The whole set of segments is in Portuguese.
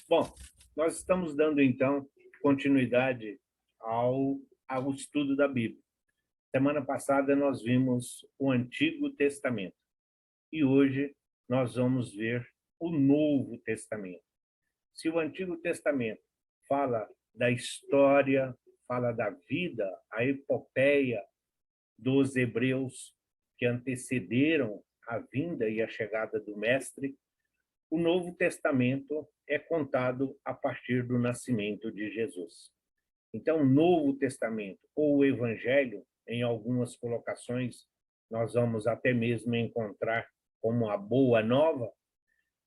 Bom, nós estamos dando, então, continuidade ao estudo da Bíblia. Semana passada nós vimos o Antigo Testamento e hoje nós vamos ver o Novo Testamento. Se o Antigo Testamento fala da história, fala da vida, a epopeia dos hebreus que antecederam a vinda e a chegada do Mestre, o Novo Testamento é contado a partir do nascimento de Jesus. Então, o Novo Testamento, ou o Evangelho, em algumas colocações, nós vamos até mesmo encontrar como a Boa Nova,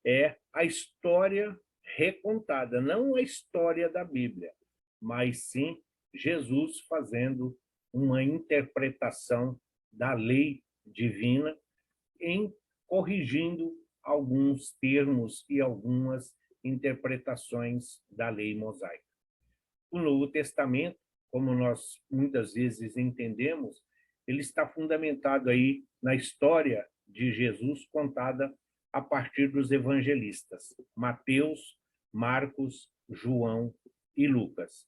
é a história recontada, não a história da Bíblia, mas sim Jesus fazendo uma interpretação da lei divina em corrigindo alguns termos e algumas interpretações da lei mosaica. O Novo Testamento, como nós muitas vezes entendemos, ele está fundamentado aí na história de Jesus contada a partir dos evangelistas, Mateus, Marcos, João e Lucas.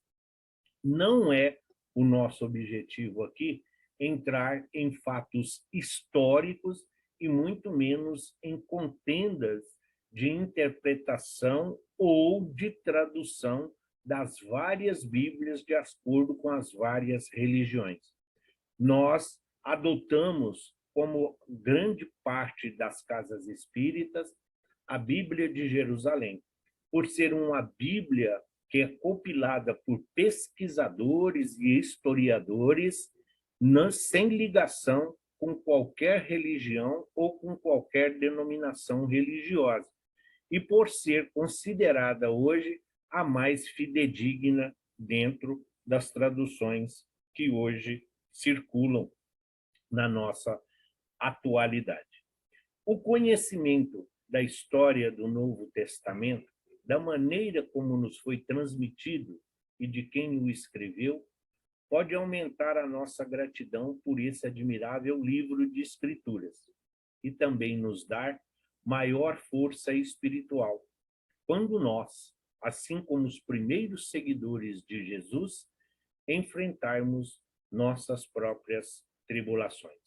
Não é o nosso objetivo aqui entrar em fatos históricos e muito menos em contendas de interpretação ou de tradução das várias Bíblias de acordo com as várias religiões. Nós adotamos, como grande parte das casas espíritas, a Bíblia de Jerusalém, por ser uma Bíblia que é compilada por pesquisadores e historiadores, sem ligação com qualquer religião ou com qualquer denominação religiosa, e por ser considerada hoje a mais fidedigna dentro das traduções que hoje circulam na nossa atualidade. O conhecimento da história do Novo Testamento, da maneira como nos foi transmitido e de quem o escreveu, pode aumentar a nossa gratidão por esse admirável livro de escrituras e também nos dar maior força espiritual, quando nós, assim como os primeiros seguidores de Jesus, enfrentarmos nossas próprias tribulações.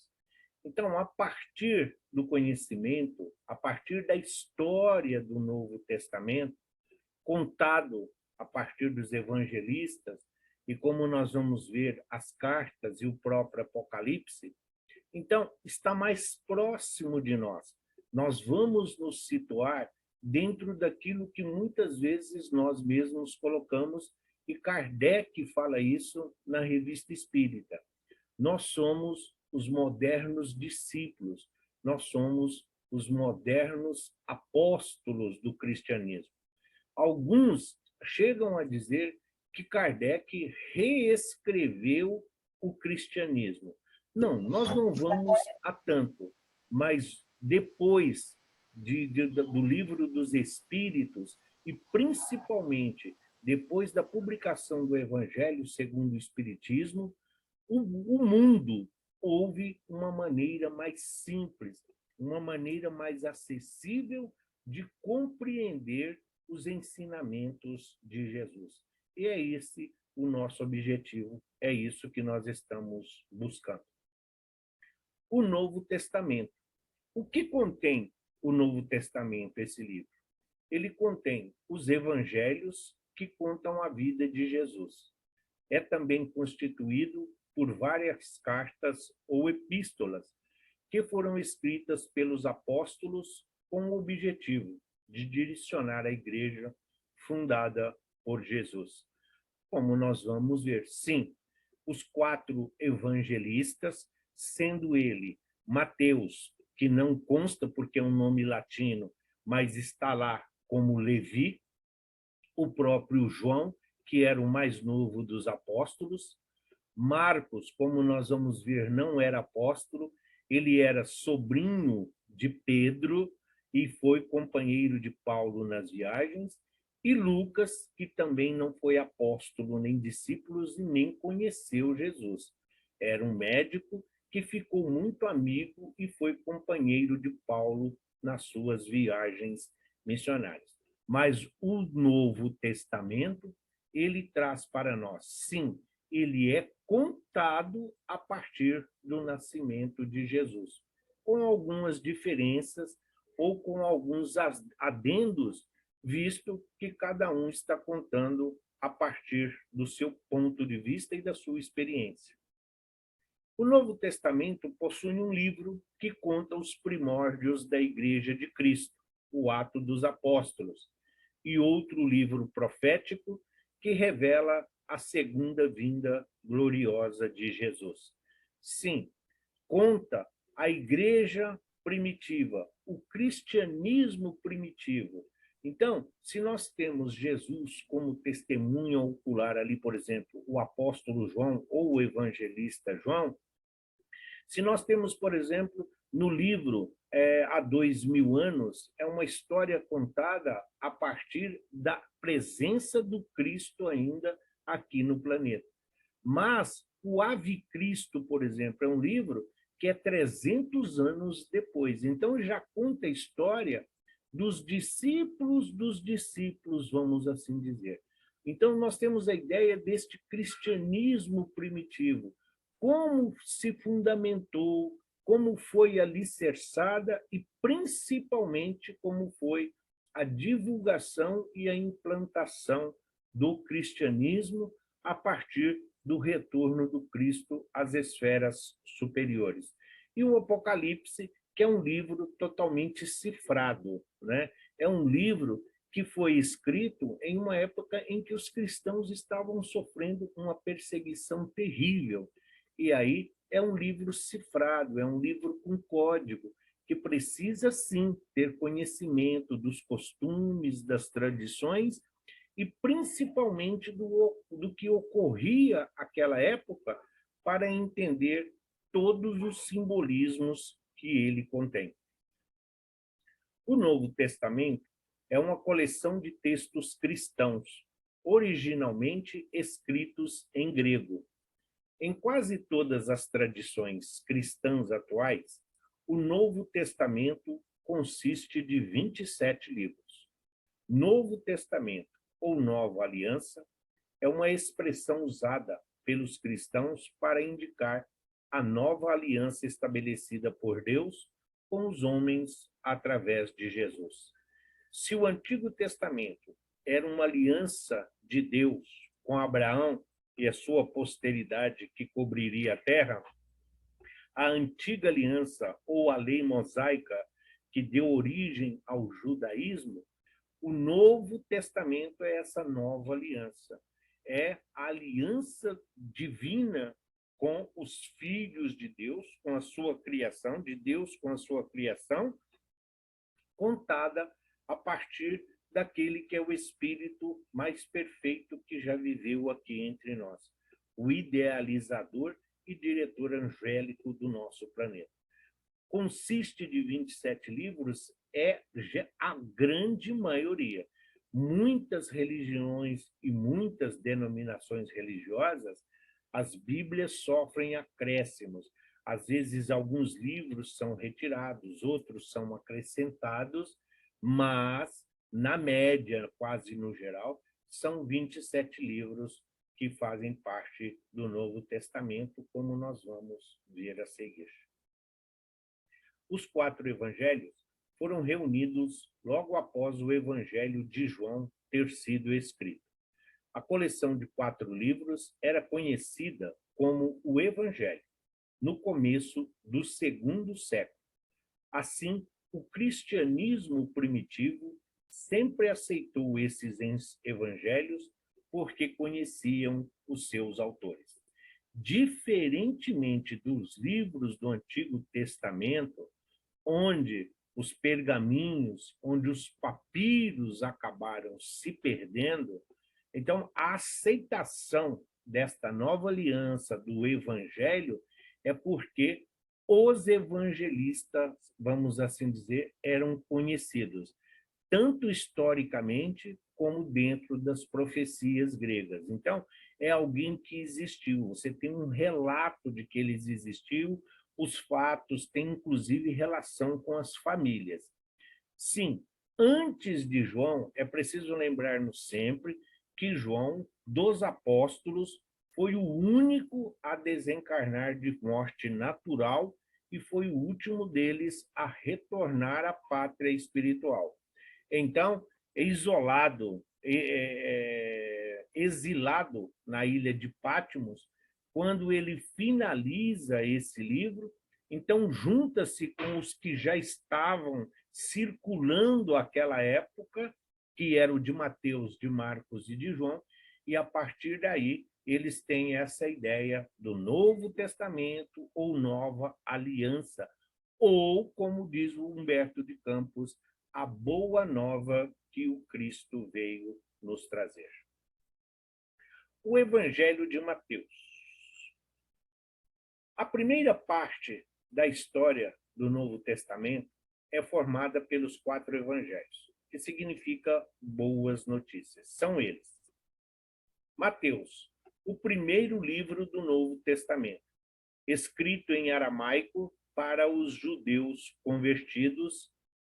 Então, a partir do conhecimento, a partir da história do Novo Testamento, contado a partir dos evangelistas, e como nós vamos ver as cartas e o próprio Apocalipse, então está mais próximo de nós. Nós vamos nos situar dentro daquilo que muitas vezes nós mesmos colocamos, e Kardec fala isso na Revista Espírita. Nós somos os modernos discípulos, nós somos os modernos apóstolos do cristianismo. Alguns chegam a dizer que Kardec reescreveu o cristianismo. Não, nós não vamos a tanto, mas depois do Livro dos Espíritos, e principalmente depois da publicação do Evangelho segundo o Espiritismo, o mundo houve uma maneira mais simples, uma maneira mais acessível de compreender os ensinamentos de Jesus. E é esse o nosso objetivo, é isso que nós estamos buscando. O Novo Testamento. O que contém o Novo Testamento, esse livro? Ele contém os evangelhos que contam a vida de Jesus. É também constituído por várias cartas ou epístolas que foram escritas pelos apóstolos com o objetivo de direcionar a igreja fundada por Jesus. Como nós vamos ver, sim, os 4 evangelistas, sendo ele Mateus, que não consta porque é um nome latino, mas está lá como Levi, o próprio João, que era o mais novo dos apóstolos, Marcos, como nós vamos ver, não era apóstolo, ele era sobrinho de Pedro e foi companheiro de Paulo nas viagens, e Lucas, que também não foi apóstolo nem discípulos e nem conheceu Jesus. Era um médico que ficou muito amigo e foi companheiro de Paulo nas suas viagens missionárias. Mas o Novo Testamento, ele traz para nós, sim, ele é contado a partir do nascimento de Jesus, com algumas diferenças ou com alguns adendos, visto que cada um está contando a partir do seu ponto de vista e da sua experiência. O Novo Testamento possui um livro que conta os primórdios da Igreja de Cristo, o Ato dos Apóstolos, e outro livro profético que revela a segunda vinda gloriosa de Jesus. Sim, conta a igreja primitiva, o cristianismo primitivo. Então, se nós temos Jesus como testemunha ocular ali, por exemplo, o apóstolo João ou o evangelista João, se nós temos, por exemplo, no livro Há 2000 anos, é uma história contada a partir da presença do Cristo ainda aqui no planeta. Mas o Ave Cristo, por exemplo, é um livro que é 300 anos depois. Então, já conta a história dos discípulos, vamos assim dizer. Então, nós temos a ideia deste cristianismo primitivo, como se fundamentou, como foi alicerçada e, principalmente, como foi a divulgação e a implantação do cristianismo a partir do retorno do Cristo às esferas superiores. E o Apocalipse, que é um livro totalmente cifrado, né? É um livro que foi escrito em uma época em que os cristãos estavam sofrendo uma perseguição terrível. E aí é um livro cifrado, é um livro com código, que precisa, sim, ter conhecimento dos costumes, das tradições e principalmente do que ocorria naquela época para entender todos os simbolismos que ele contém. O Novo Testamento é uma coleção de textos cristãos, originalmente escritos em grego. Em quase todas as tradições cristãs atuais, o Novo Testamento consiste de 27 livros. Novo Testamento ou Nova Aliança é uma expressão usada pelos cristãos para indicar a nova aliança estabelecida por Deus com os homens através de Jesus. Se o Antigo Testamento era uma aliança de Deus com Abraão e a sua posteridade que cobriria a terra, a antiga aliança ou a lei mosaica que deu origem ao judaísmo, o Novo Testamento é essa nova aliança. É a aliança divina com os filhos de Deus, com a sua criação, de Deus com a sua criação, contada a partir daquele que é o espírito mais perfeito que já viveu aqui entre nós, o idealizador e diretor angélico do nosso planeta. Consiste de 27 livros, é a grande maioria. Muitas religiões e muitas denominações religiosas, as Bíblias sofrem acréscimos. Às vezes, alguns livros são retirados, outros são acrescentados, mas, na média, quase no geral, são 27 livros que fazem parte do Novo Testamento, como nós vamos ver a seguir. Os 4 evangelhos foram reunidos logo após o Evangelho de João ter sido escrito. A coleção de 4 livros era conhecida como o Evangelho, no começo do segundo século. Assim, o cristianismo primitivo sempre aceitou esses evangelhos porque conheciam os seus autores. Diferentemente dos livros do Antigo Testamento, onde os pergaminhos, onde os papiros acabaram se perdendo, então a aceitação desta nova aliança do evangelho é porque os evangelistas, vamos assim dizer, eram conhecidos, tanto historicamente como dentro das profecias gregas. Então, é alguém que existiu, você tem um relato de que eles existiu, os fatos têm, inclusive, relação com as famílias. Sim, Antes de João, é preciso lembrar-nos sempre que João, dos apóstolos, foi o único a desencarnar de morte natural e foi o último deles a retornar à pátria espiritual. Então, isolado, exilado na ilha de Patmos, quando ele finaliza esse livro, então junta-se com os que já estavam circulando aquela época, que era o de Mateus, de Marcos e de João, e a partir daí eles têm essa ideia do Novo Testamento ou Nova Aliança, ou, como diz o Humberto de Campos, a boa nova que o Cristo veio nos trazer. O Evangelho de Mateus. A primeira parte da história do Novo Testamento é formada pelos 4 evangelhos, que significa boas notícias. São eles. Mateus, o primeiro livro do Novo Testamento, escrito em aramaico para os judeus convertidos.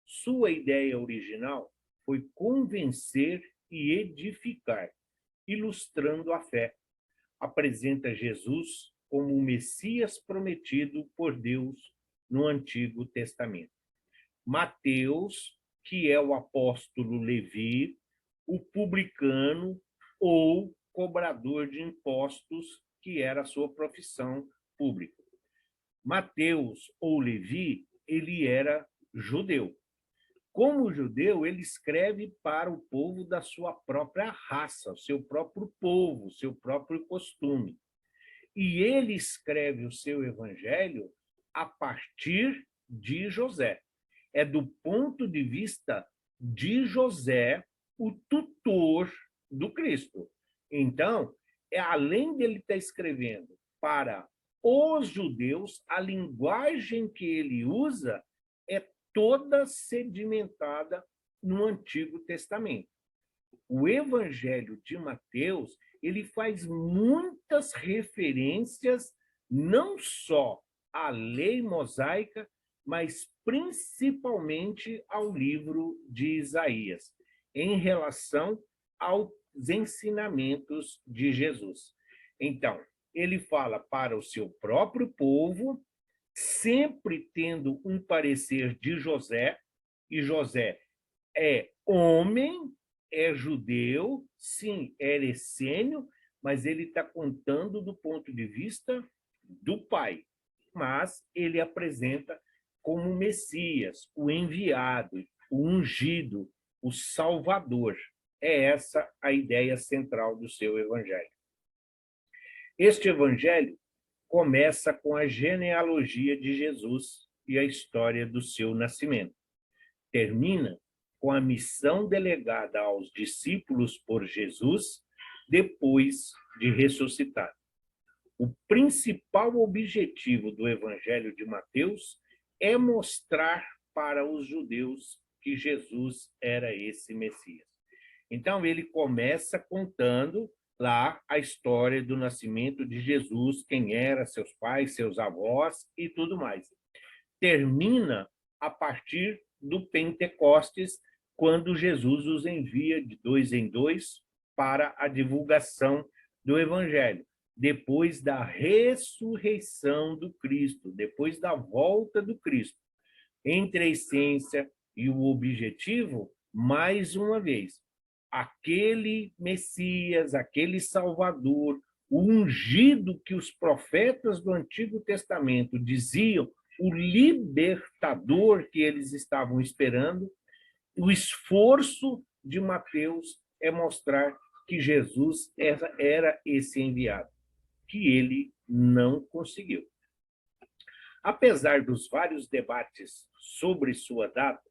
Sua ideia original foi convencer e edificar, ilustrando a fé. Apresenta Jesus como o Messias prometido por Deus no Antigo Testamento. Mateus, que é o apóstolo Levi, o publicano ou cobrador de impostos, que era a sua profissão pública. Mateus, ou Levi, ele era judeu. Como judeu, ele escreve para o povo da sua própria raça, o seu próprio povo, o seu próprio costume. E ele escreve o seu evangelho a partir de José. É do ponto de vista de José, o tutor do Cristo. Então, além dele estar escrevendo para os judeus, a linguagem que ele usa é toda sedimentada no Antigo Testamento. O Evangelho de Mateus, ele faz muitas referências não só à lei mosaica, mas principalmente ao livro de Isaías, em relação aos ensinamentos de Jesus. Então, ele fala para o seu próprio povo, sempre tendo um parecer de José, e José é homem, é judeu, sim, é essênio, mas ele está contando do ponto de vista do pai. Mas ele apresenta como Messias, o enviado, o ungido, o Salvador. É essa a ideia central do seu evangelho. Este evangelho começa com a genealogia de Jesus e a história do seu nascimento. Termina com a missão delegada aos discípulos por Jesus depois de ressuscitar. O principal objetivo do Evangelho de Mateus é mostrar para os judeus que Jesus era esse Messias. Então, ele começa contando lá a história do nascimento de Jesus, quem era, seus pais, seus avós e tudo mais. Termina a partir do Pentecostes, quando Jesus os envia de 2 em 2 para a divulgação do Evangelho, depois da ressurreição do Cristo, depois da volta do Cristo. Entre a essência e o objetivo, mais uma vez, aquele Messias, aquele Salvador, o ungido que os profetas do Antigo Testamento diziam, o libertador que eles estavam esperando. O esforço de Mateus é mostrar que Jesus era esse enviado, que ele não conseguiu. Apesar dos vários debates sobre sua data,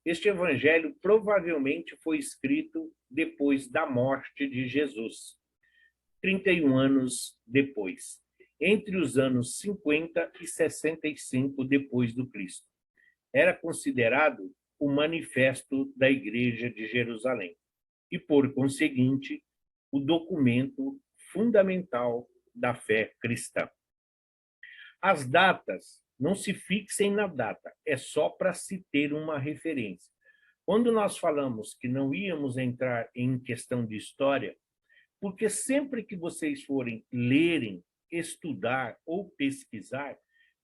este evangelho provavelmente foi escrito depois da morte de Jesus, 31 anos depois, entre os anos 50 e 65 depois do Cristo. Era considerado o manifesto da Igreja de Jerusalém e, por conseguinte, o documento fundamental da fé cristã. As datas, não se fixem na data, é só para se ter uma referência. Quando nós falamos que não íamos entrar em questão de história, porque sempre que vocês forem lerem, estudar ou pesquisar,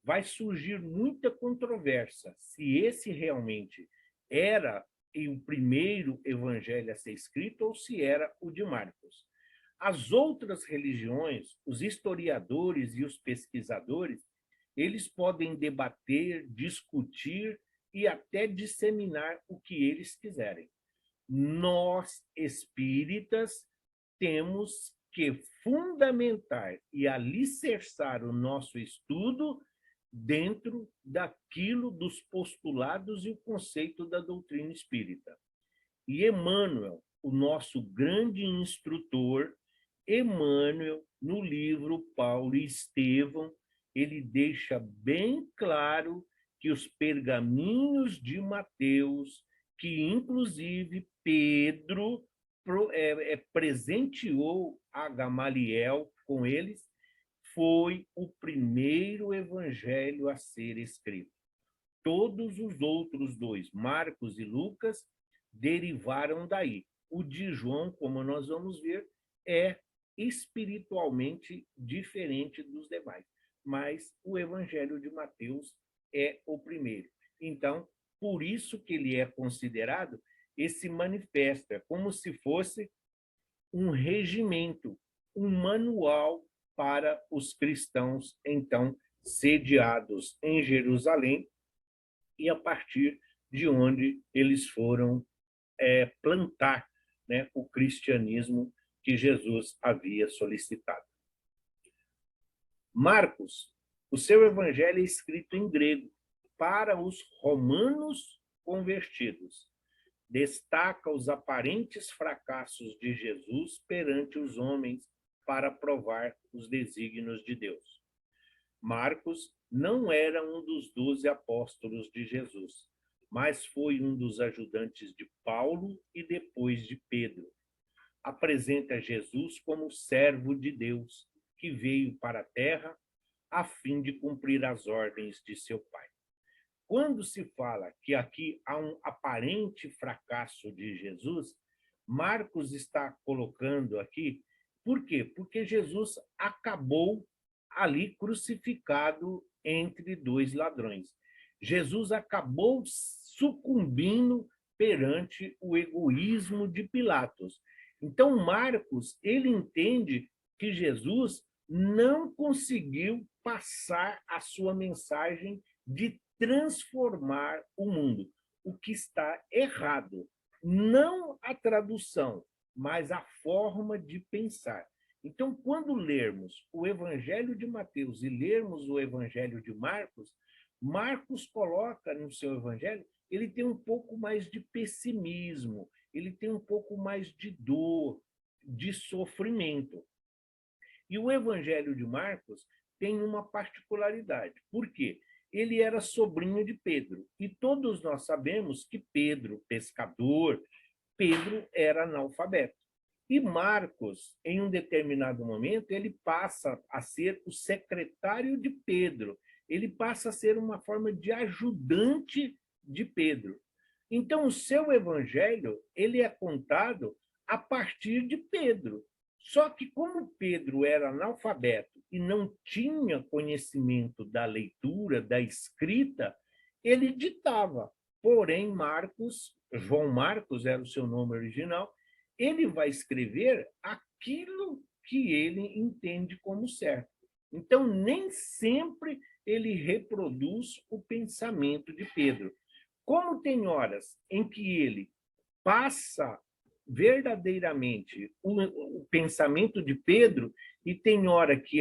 vai surgir muita controvérsia se esse realmente era o primeiro evangelho a ser escrito ou se era o de Marcos. As outras religiões, os historiadores e os pesquisadores, eles podem debater, discutir e até disseminar o que eles quiserem. Nós, espíritas, temos que fundamentar e alicerçar o nosso estudo dentro daquilo dos postulados e o conceito da doutrina espírita. E Emmanuel, o nosso grande instrutor, Emmanuel, no livro Paulo e Estevão, ele deixa bem claro que os pergaminhos de Mateus, que inclusive Pedro presenteou a Gamaliel com eles, foi o primeiro evangelho a ser escrito. Todos os outros dois, Marcos e Lucas, derivaram daí. O de João, como nós vamos ver, é espiritualmente diferente dos demais, mas o evangelho de Mateus é o primeiro. Então, por isso que ele é considerado esse manifesto, é como se fosse um regimento, um manual para os cristãos, então, sediados em Jerusalém, e a partir de onde eles foram plantar, né, o cristianismo que Jesus havia solicitado. Marcos, o seu evangelho é escrito em grego para os romanos convertidos. Destaca os aparentes fracassos de Jesus perante os homens para provar os desígnios de Deus. Marcos não era um dos 12 apóstolos de Jesus, mas foi um dos ajudantes de Paulo e depois de Pedro. Apresenta Jesus como servo de Deus, que veio para a terra a fim de cumprir as ordens de seu Pai. Quando se fala que aqui há um aparente fracasso de Jesus, Marcos está colocando aqui, por quê? Porque Jesus acabou ali crucificado entre dois ladrões. Jesus acabou sucumbindo perante o egoísmo de Pilatos. Então, Marcos, ele entende que Jesus não conseguiu passar a sua mensagem de transformar o mundo, o que está errado. Não a tradução, mas a forma de pensar. Então, quando lermos o Evangelho de Mateus e lermos o Evangelho de Marcos, Marcos coloca no seu Evangelho, ele tem um pouco mais de pessimismo, ele tem um pouco mais de dor, de sofrimento. E o Evangelho de Marcos tem uma particularidade. Por quê? Ele era sobrinho de Pedro. E todos nós sabemos que Pedro, pescador, Pedro era analfabeto. E Marcos, em um determinado momento, ele passa a ser o secretário de Pedro. Ele passa a ser uma forma de ajudante de Pedro. Então, o seu evangelho, ele é contado a partir de Pedro. Só que como Pedro era analfabeto e não tinha conhecimento da leitura, da escrita, ele ditava. Porém, Marcos, João Marcos era o seu nome original, ele vai escrever aquilo que ele entende como certo. Então, nem sempre ele reproduz o pensamento de Pedro. Como tem horas em que ele passa verdadeiramente o pensamento de Pedro e tem hora que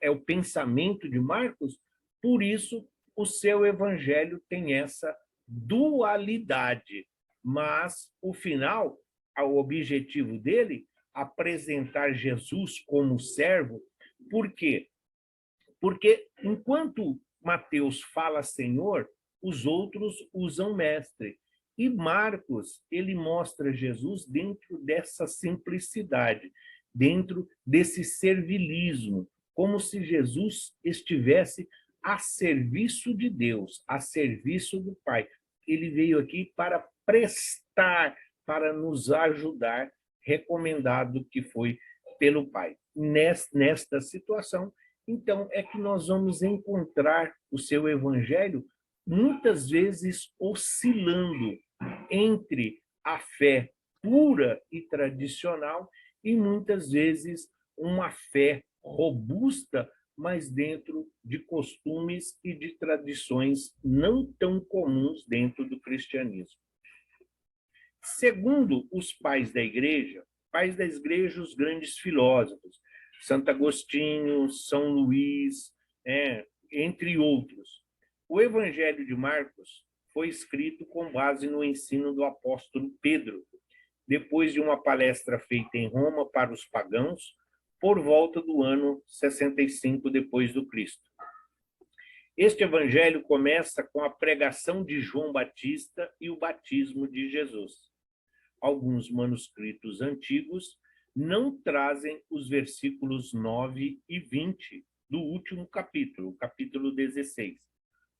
é o pensamento de Marcos, por isso o seu evangelho tem essa dualidade. Mas, o final, o objetivo dele, apresentar Jesus como servo. Por quê? Porque enquanto Mateus fala Senhor, os outros usam mestre. E Marcos, ele mostra Jesus dentro dessa simplicidade, dentro desse servilismo, como se Jesus estivesse a serviço de Deus, a serviço do Pai. ele veio aqui para prestar, para nos ajudar, recomendado que foi pelo Pai. Nesta situação, então, é que nós vamos encontrar o seu evangelho muitas vezes oscilando entre a fé pura e tradicional e muitas vezes uma fé robusta, mas dentro de costumes e de tradições não tão comuns dentro do cristianismo. Segundo os pais da igreja, os grandes filósofos, Santo Agostinho, São Luís, entre outros, o Evangelho de Marcos foi escrito com base no ensino do apóstolo Pedro, depois de uma palestra feita em Roma para os pagãos, por volta do ano 65 depois do Cristo. Este evangelho começa com a pregação de João Batista e o batismo de Jesus. Alguns manuscritos antigos não trazem os versículos 9 e 20 do último capítulo, o capítulo 16.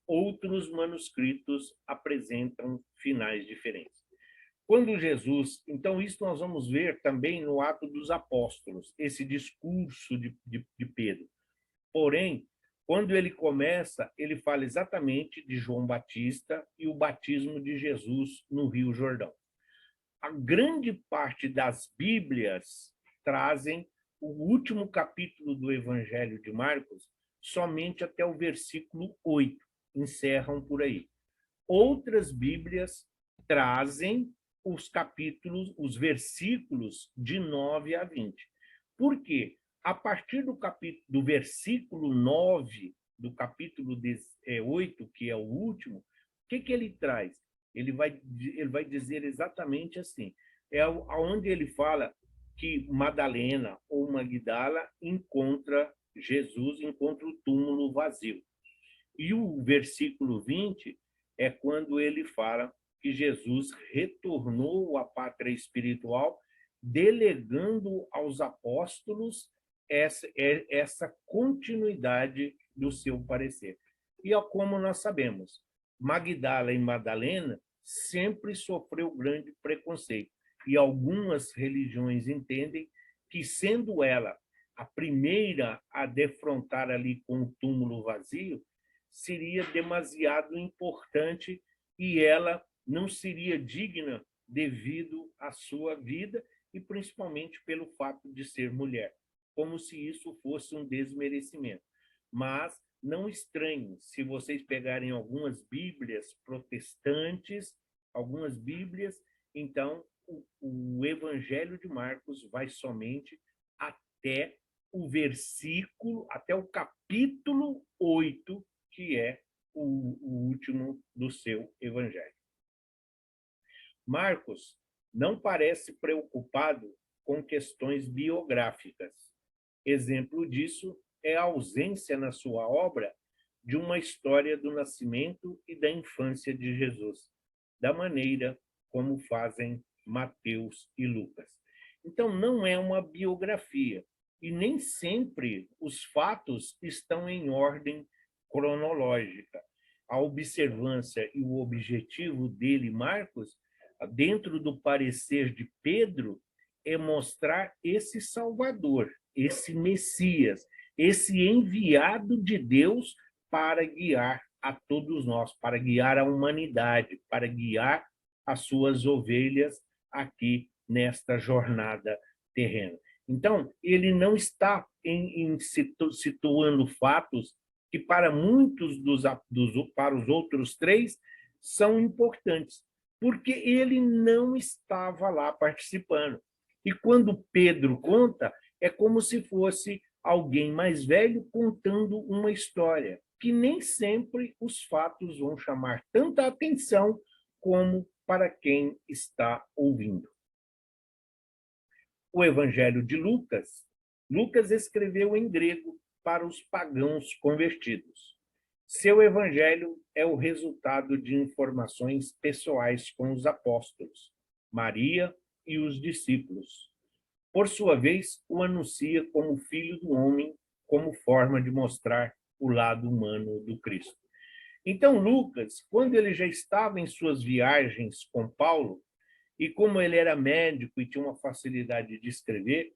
Outros manuscritos apresentam finais diferentes. Quando Jesus... Então, isso nós vamos ver também no Atos dos Apóstolos, esse discurso de Pedro. Porém, quando ele começa, ele fala exatamente de João Batista e o batismo de Jesus no Rio Jordão. A grande parte das Bíblias trazem o último capítulo do Evangelho de Marcos somente até o versículo 8, encerram por aí. Outras Bíblias trazem os capítulos, os versículos de 9 a 20. Por quê? A partir do versículo 9 do capítulo 8, que é o último, o que ele traz? Ele vai dizer exatamente assim, onde ele fala que Madalena ou Magdala encontra Jesus, encontra o túmulo vazio. E o versículo 20 é quando ele fala que Jesus retornou à pátria espiritual, delegando aos apóstolos essa continuidade do seu parecer. E como nós sabemos, Magdala e Madalena sempre sofreu grande preconceito. E algumas religiões entendem que, sendo ela a primeira a defrontar ali com o túmulo vazio, seria demasiado importante e ela não seria digna devido à sua vida e principalmente pelo fato de ser mulher, como se isso fosse um desmerecimento. Mas não estranhem se vocês pegarem algumas Bíblias protestantes, algumas Bíblias, então o Evangelho de Marcos vai somente até o versículo, até o capítulo 8, que é o último do seu Evangelho. Marcos não parece preocupado com questões biográficas. Exemplo disso é a ausência na sua obra de uma história do nascimento e da infância de Jesus, da maneira como fazem Mateus e Lucas. Então, não é uma biografia, e nem sempre os fatos estão em ordem cronológica. A observância e o objetivo dele, Marcos, dentro do parecer de Pedro, é mostrar esse Salvador, esse Messias, esse enviado de Deus para guiar a todos nós, para guiar a humanidade, para guiar as suas ovelhas aqui nesta jornada terrena. Então, ele não está situando fatos que para muitos para os outros três são importantes, porque ele não estava lá participando. E quando Pedro conta, é como se fosse alguém mais velho contando uma história, que nem sempre os fatos vão chamar tanta atenção como para quem está ouvindo. O Evangelho de Lucas, Lucas escreveu em grego para os pagãos convertidos. Seu evangelho é o resultado de informações pessoais com os apóstolos, Maria e os discípulos. Por sua vez, o anuncia como filho do homem, como forma de mostrar o lado humano do Cristo. Então, Lucas, quando ele já estava em suas viagens com Paulo, e como ele era médico e tinha uma facilidade de escrever,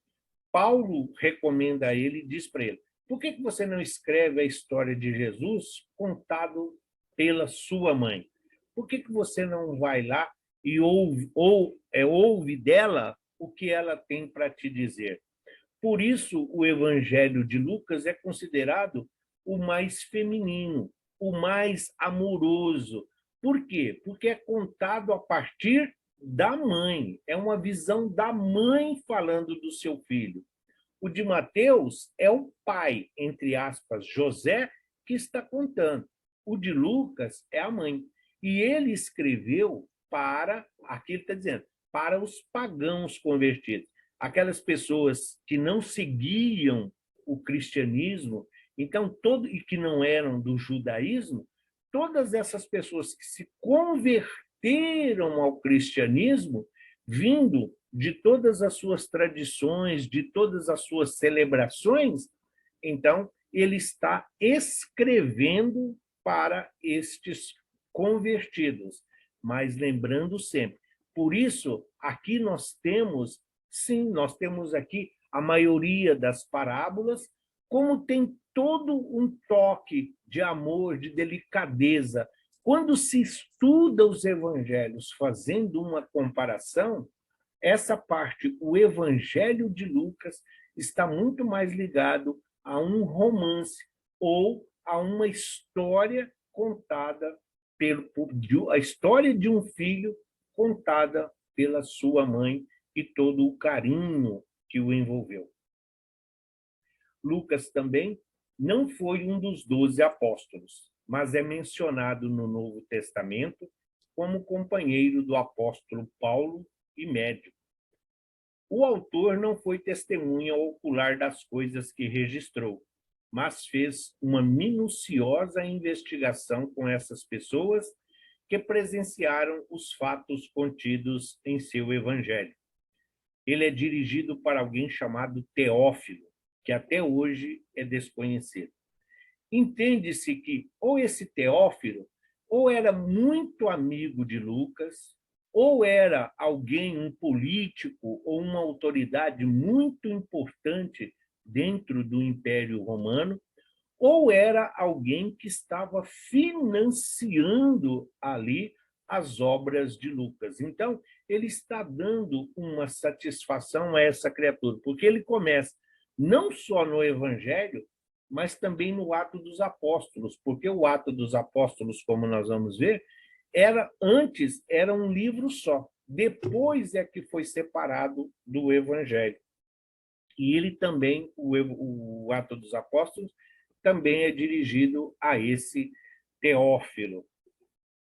Paulo recomenda a ele e diz para ele: por que você não escreve a história de Jesus contado pela sua mãe? Por que você não vai lá e ouve dela o que ela tem para te dizer? Por isso, o Evangelho de Lucas é considerado o mais feminino, o mais amoroso. Por quê? Porque é contado a partir da mãe. É uma visão da mãe falando do seu filho. O de Mateus é o pai, entre aspas, José, que está contando. O de Lucas é a mãe. E ele escreveu para, aqui ele está dizendo, para os pagãos convertidos. Aquelas pessoas que não seguiam o cristianismo, então, e que não eram do judaísmo, todas essas pessoas que se converteram ao cristianismo, vindo de todas as suas tradições, de todas as suas celebrações, então ele está escrevendo para estes convertidos, mas lembrando sempre. Por isso, aqui nós temos, sim, nós temos aqui a maioria das parábolas, como tem todo um toque de amor, de delicadeza. Quando se estuda os evangelhos fazendo uma comparação, essa parte, o Evangelho de Lucas, está muito mais ligado a um romance ou a uma história contada a história de um filho contada pela sua mãe e todo o carinho que o envolveu. Lucas também não foi um dos 12 apóstolos, mas é mencionado no Novo Testamento como companheiro do apóstolo Paulo e médico. O autor não foi testemunha ocular das coisas que registrou, mas fez uma minuciosa investigação com essas pessoas que presenciaram os fatos contidos em seu evangelho. Ele é dirigido para alguém chamado Teófilo, que até hoje é desconhecido. Entende-se que ou esse Teófilo ou era muito amigo de Lucas, ou era alguém, um político ou uma autoridade muito importante dentro do Império Romano, ou era alguém que estava financiando ali as obras de Lucas. Então, ele está dando uma satisfação a essa criatura, porque ele começa não só no Evangelho, mas também no Ato dos Apóstolos, porque o Ato dos Apóstolos, como nós vamos ver, antes era um livro só, depois é que foi separado do Evangelho. E ele também, o Ato dos Apóstolos, também é dirigido a esse Teófilo.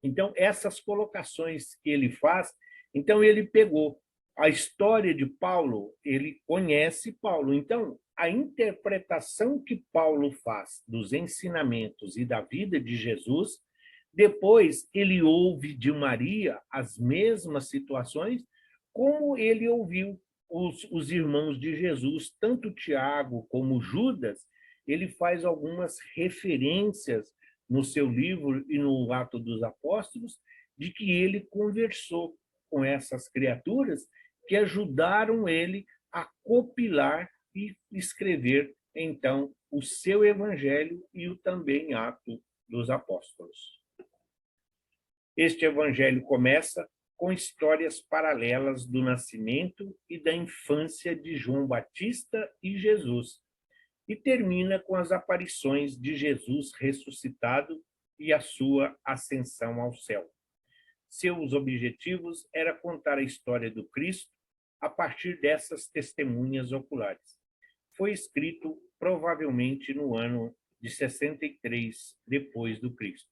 Então, essas colocações que ele faz, então ele pegou a história de Paulo, ele conhece Paulo. Então, a interpretação que Paulo faz dos ensinamentos e da vida de Jesus, depois ele ouve de Maria as mesmas situações, como ele ouviu os irmãos de Jesus, tanto Tiago como Judas, ele faz algumas referências no seu livro e no Ato dos Apóstolos, de que ele conversou com essas criaturas que ajudaram ele a copilar e escrever, então, o seu evangelho e o também Ato dos Apóstolos. Este evangelho começa com histórias paralelas do nascimento e da infância de João Batista e Jesus, e termina com as aparições de Jesus ressuscitado e a sua ascensão ao céu. Seus objetivos era contar a história do Cristo a partir dessas testemunhas oculares. Foi escrito provavelmente no ano de 63 depois do Cristo.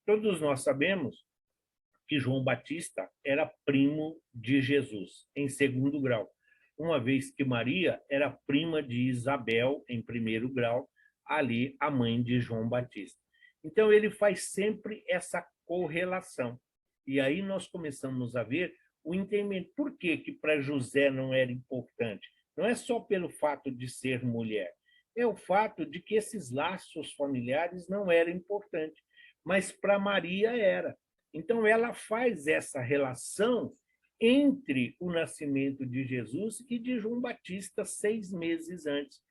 Todos nós sabemos que João Batista era primo de Jesus, em segundo grau, uma vez que Maria era prima de Isabel, em primeiro grau, ali a mãe de João Batista. Então, ele faz sempre essa correlação. E aí nós começamos a ver o entendimento. Por que para José não era importante? Não é só pelo fato de ser mulher, é o fato de que esses laços familiares não eram importantes. mas para Maria era. Então, ela faz essa relação entre o nascimento de Jesus e de João Batista 6 meses antes.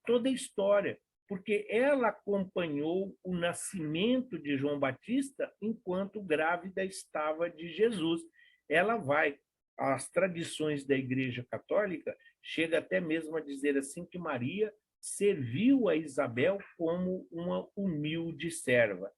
Toda a história, porque ela acompanhou o nascimento de João Batista enquanto grávida estava de Jesus. Ela vai, as tradições da Igreja Católica chega até mesmo a dizer assim que Maria serviu a Isabel como uma humilde serva.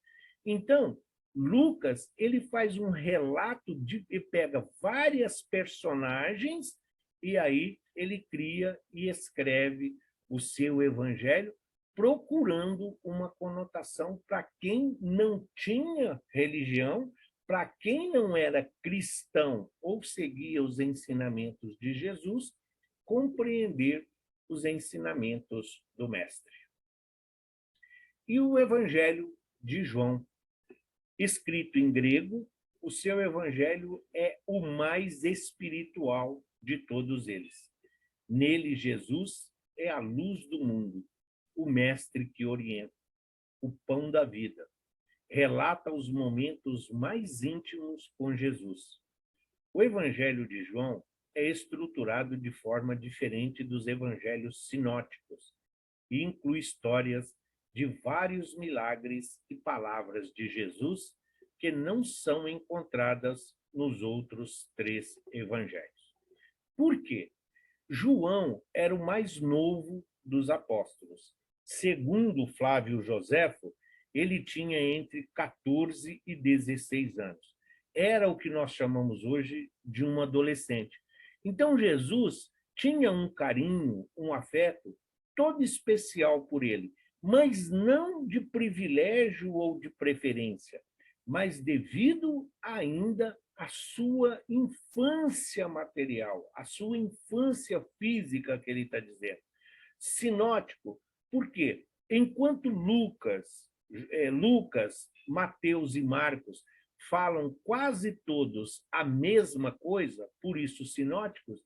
Então, Lucas, ele faz um relato ele pega várias personagens e aí ele cria e escreve o seu evangelho procurando uma conotação para quem não tinha religião, para quem não era cristão ou seguia os ensinamentos de Jesus, compreender os ensinamentos do mestre. E o evangelho de João, escrito em grego, o seu evangelho é o mais espiritual de todos eles. Nele, Jesus é a luz do mundo, o mestre que orienta, o pão da vida. Relata os momentos mais íntimos com Jesus. O evangelho de João é estruturado de forma diferente dos evangelhos sinóticos e inclui histórias de vários milagres e palavras de Jesus que não são encontradas nos outros 3 evangelhos. Por quê? João era o mais novo dos apóstolos. Segundo Flávio Joséfo, ele tinha entre 14 e 16 anos. Era o que nós chamamos hoje de um adolescente. Então, Jesus tinha um carinho, um afeto todo especial por ele, mas não de privilégio ou de preferência, mas devido ainda à sua infância material, à sua infância física, que ele está dizendo. Sinótico, por quê? Enquanto Lucas, Mateus e Marcos falam quase todos a mesma coisa, por isso sinóticos,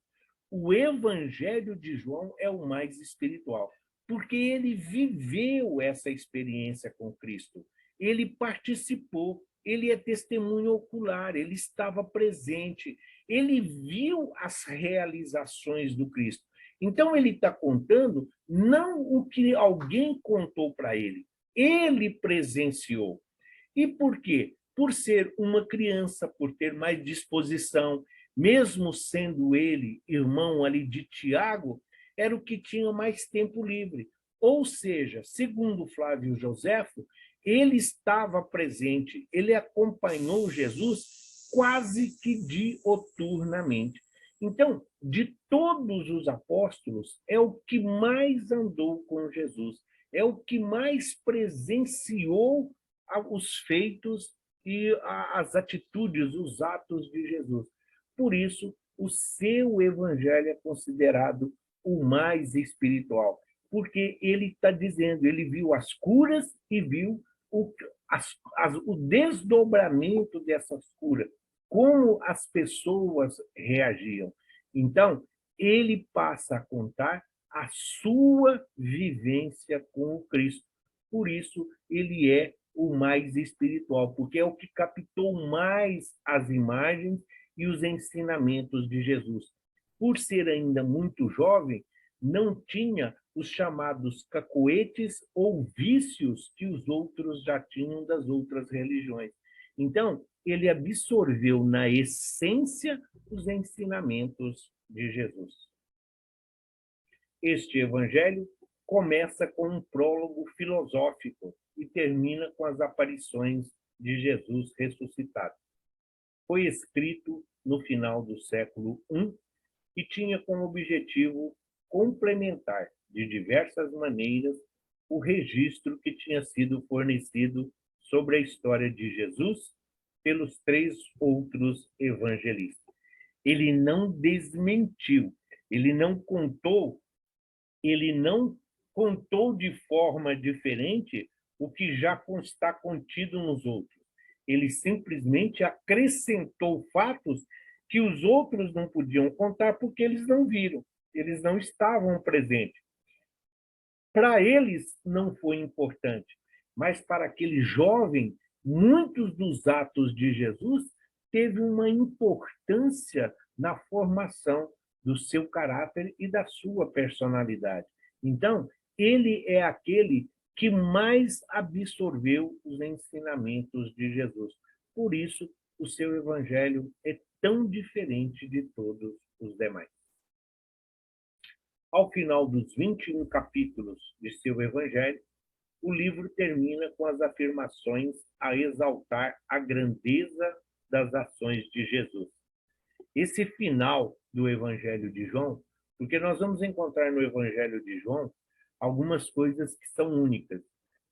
o Evangelho de João é o mais espiritual, porque ele viveu essa experiência com Cristo, ele participou, ele é testemunho ocular, ele estava presente, ele viu as realizações do Cristo. Então, ele está contando não o que alguém contou para ele presenciou. E por quê? Por ser uma criança, por ter mais disposição, mesmo sendo ele irmão ali de Tiago, era o que tinha mais tempo livre. Ou seja, segundo Flávio Joséfo, ele estava presente, ele acompanhou Jesus quase que dioturnamente. Então, de todos os apóstolos, é o que mais andou com Jesus, é o que mais presenciou os feitos e as atitudes, os atos de Jesus. Por isso, o seu evangelho é considerado o mais espiritual, porque ele está dizendo, ele viu as curas e viu o desdobramento dessas curas, como as pessoas reagiam. Então, ele passa a contar a sua vivência com o Cristo. Por isso, ele é o mais espiritual, porque é o que captou mais as imagens e os ensinamentos de Jesus. Por ser ainda muito jovem, não tinha os chamados cacoetes ou vícios que os outros já tinham das outras religiões. Então, ele absorveu na essência os ensinamentos de Jesus. Este evangelho começa com um prólogo filosófico e termina com as aparições de Jesus ressuscitado. Foi escrito no final do século I e tinha como objetivo complementar, de diversas maneiras, o registro que tinha sido fornecido sobre a história de Jesus pelos 3 outros evangelistas. Ele não desmentiu, ele não contou de forma diferente o que já está contido nos outros. Ele simplesmente acrescentou fatos que os outros não podiam contar porque eles não viram, eles não estavam presentes. Para eles não foi importante, mas para aquele jovem muitos dos atos de Jesus teve uma importância na formação do seu caráter e da sua personalidade. Então, ele é aquele que mais absorveu os ensinamentos de Jesus. Por isso, o seu evangelho é tão diferente de todos os demais. Ao final dos 21 capítulos de seu evangelho, o livro termina com as afirmações a exaltar a grandeza das ações de Jesus. Esse final do Evangelho de João, porque nós vamos encontrar no Evangelho de João algumas coisas que são únicas.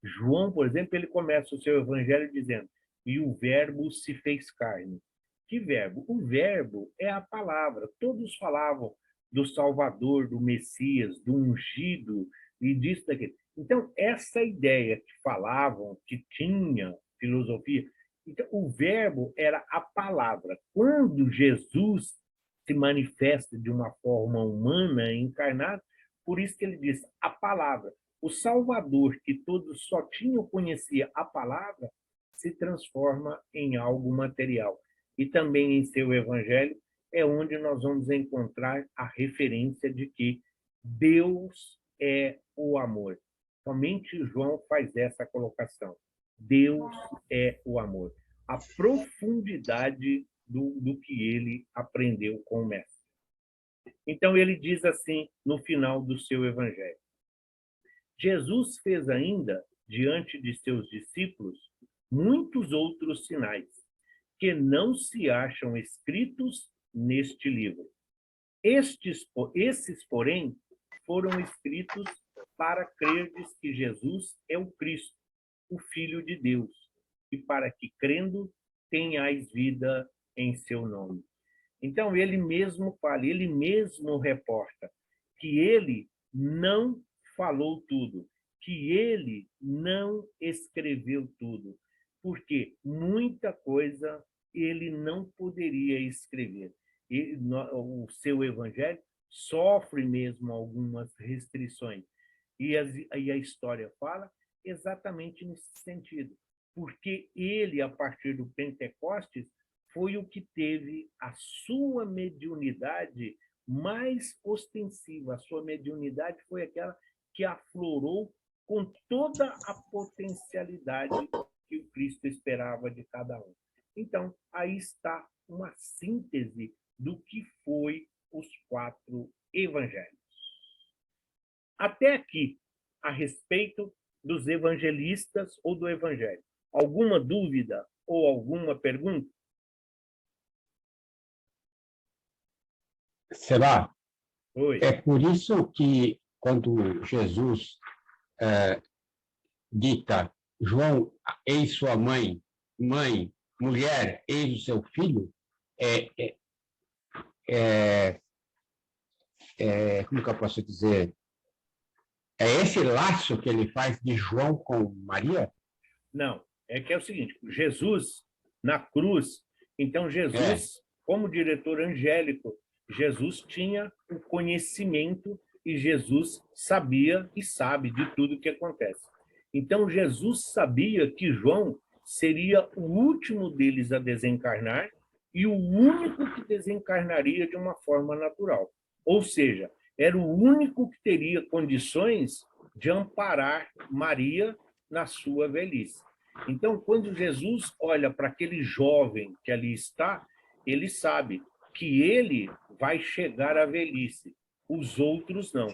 João, por exemplo, ele começa o seu Evangelho dizendo: e o Verbo se fez carne. Que verbo? O verbo é a palavra. Todos falavam do Salvador, do Messias, do ungido e disso, daquilo. Então, essa ideia que falavam, que tinha filosofia, então, o verbo era a palavra. Quando Jesus se manifesta de uma forma humana, encarnada, por isso que ele diz a palavra. O Salvador, que todos só tinham conhecia a palavra, se transforma em algo material. E também em seu evangelho é onde nós vamos encontrar a referência de que Deus é o amor. Somente João faz essa colocação. Deus é o amor. A profundidade do que ele aprendeu com o mestre. Então, ele diz assim no final do seu evangelho: Jesus fez ainda, diante de seus discípulos, muitos outros sinais, que não se acham escritos neste livro. Esses, porém, foram escritos para crerdes que Jesus é o Cristo, o Filho de Deus, e para que, crendo, tenhais vida em seu nome. Então, ele mesmo fala, ele mesmo reporta que ele não falou tudo, que ele não escreveu tudo, porque muita coisa ele não poderia escrever. O seu evangelho sofre mesmo algumas restrições. E a história fala exatamente nesse sentido, porque ele, a partir do Pentecostes, foi o que teve a sua mediunidade mais ostensiva. A sua mediunidade foi aquela que aflorou com toda a potencialidade que o Cristo esperava de cada um. Então, aí está uma síntese do que foi os 4 evangelhos. Até aqui, a respeito dos evangelistas ou do evangelho. Alguma dúvida ou alguma pergunta? Será? Oi. É por isso que, quando Jesus dita, João, eis sua mãe, mãe, mulher, eis o seu filho, como que eu posso dizer? É esse laço que ele faz de João com Maria? Não, é que é o seguinte, Jesus na cruz, então Jesus, como diretor angélico, Jesus tinha o conhecimento e Jesus sabia e sabe de tudo que acontece. Então Jesus sabia que João seria o último deles a desencarnar e o único que desencarnaria de uma forma natural. Ou seja, era o único que teria condições de amparar Maria na sua velhice. Então, quando Jesus olha para aquele jovem que ali está, ele sabe que ele vai chegar à velhice, os outros não.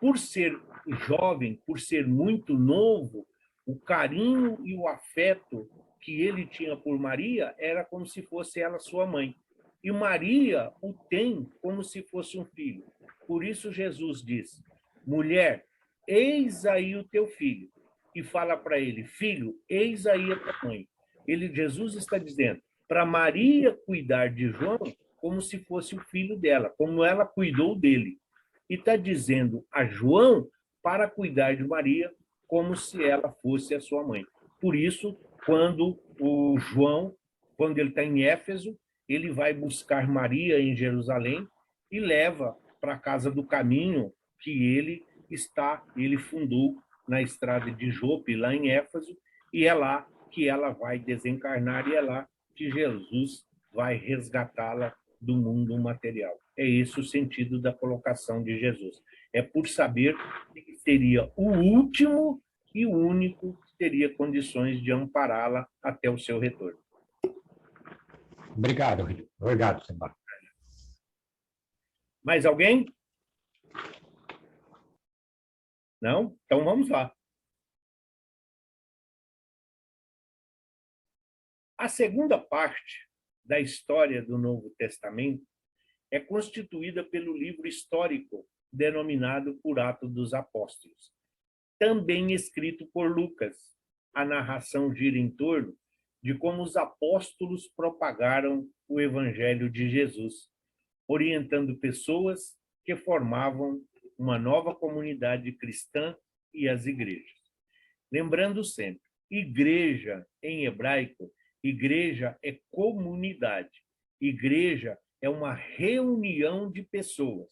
Por ser jovem, por ser muito novo, o carinho e o afeto que ele tinha por Maria era como se fosse ela sua mãe. E Maria o tem como se fosse um filho. Por isso Jesus diz: mulher, eis aí o teu filho. E fala para ele: filho, eis aí a tua mãe. Jesus está dizendo para Maria cuidar de João como se fosse o filho dela, como ela cuidou dele. E está dizendo a João para cuidar de Maria como se ela fosse a sua mãe. Por isso, quando o João, quando ele está em Éfeso, ele vai buscar Maria em Jerusalém e leva para a casa do caminho que ele fundou na estrada de Jope, lá em Éfeso, e é lá que ela vai desencarnar e é lá que Jesus vai resgatá-la do mundo material. É esse o sentido da colocação de Jesus. É por saber que seria o último e o único que teria condições de ampará-la até o seu retorno. Obrigado, obrigado, Sebastião. Mais alguém? Não? Então vamos lá. A segunda parte da história do Novo Testamento é constituída pelo livro histórico denominado por Atos dos Apóstolos, também escrito por Lucas. A narração gira em torno de como os apóstolos propagaram o evangelho de Jesus, orientando pessoas que formavam uma nova comunidade cristã e as igrejas. Lembrando sempre, igreja em hebraico, igreja é comunidade. Igreja é uma reunião de pessoas.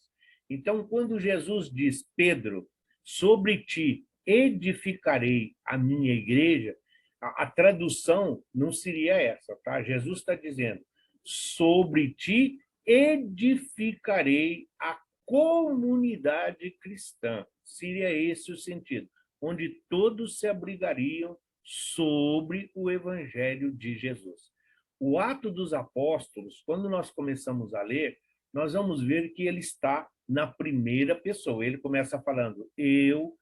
Então, quando Jesus diz, Pedro, sobre ti edificarei a minha igreja, a tradução não seria essa, tá? Jesus está dizendo, sobre ti edificarei a comunidade cristã. Seria esse o sentido, onde todos se abrigariam sobre o evangelho de Jesus. O Ato dos Apóstolos, quando nós começamos a ler, nós vamos ver que ele está na primeira pessoa. Ele começa falando eu.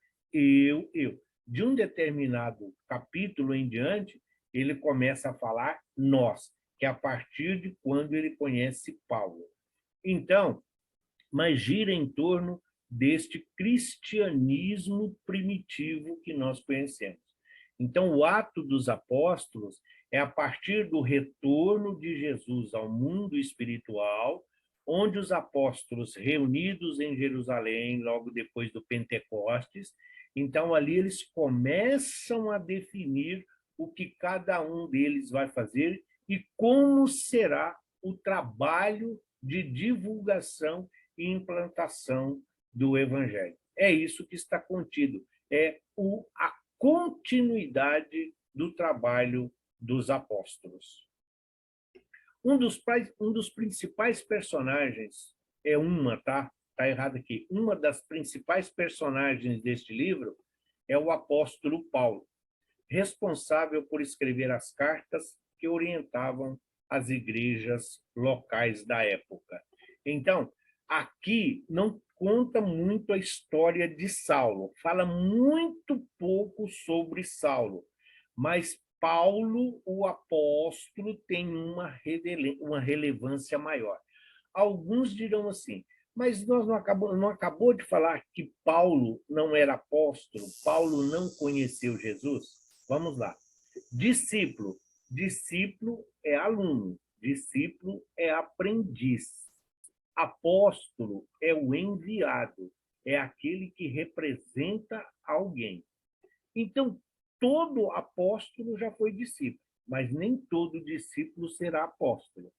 De um determinado capítulo em diante, ele começa a falar nós, que é a partir de quando ele conhece Paulo. Então, mas gira em torno deste cristianismo primitivo que nós conhecemos. Então, o Ato dos Apóstolos é a partir do retorno de Jesus ao mundo espiritual, onde os apóstolos reunidos em Jerusalém, logo depois do Pentecostes, então ali eles começam a definir o que cada um deles vai fazer e como será o trabalho de divulgação e implantação do Evangelho. É isso que está contido, é a continuidade do trabalho dos apóstolos. Um dos principais personagens é tá errado aqui. Uma das principais personagens deste livro é o apóstolo Paulo, responsável por escrever as cartas que orientavam as igrejas locais da época. Então, aqui não conta muito a história de Saulo, fala muito pouco sobre Saulo, mas Paulo, o apóstolo, tem uma relevância maior. Alguns dirão assim, mas nós não acabou de falar que Paulo não era apóstolo, Paulo não conheceu Jesus? Vamos lá. Discípulo é aluno, discípulo é aprendiz. Apóstolo é o enviado, é aquele que representa alguém. Então, todo apóstolo já foi discípulo, mas nem todo discípulo será apóstolo.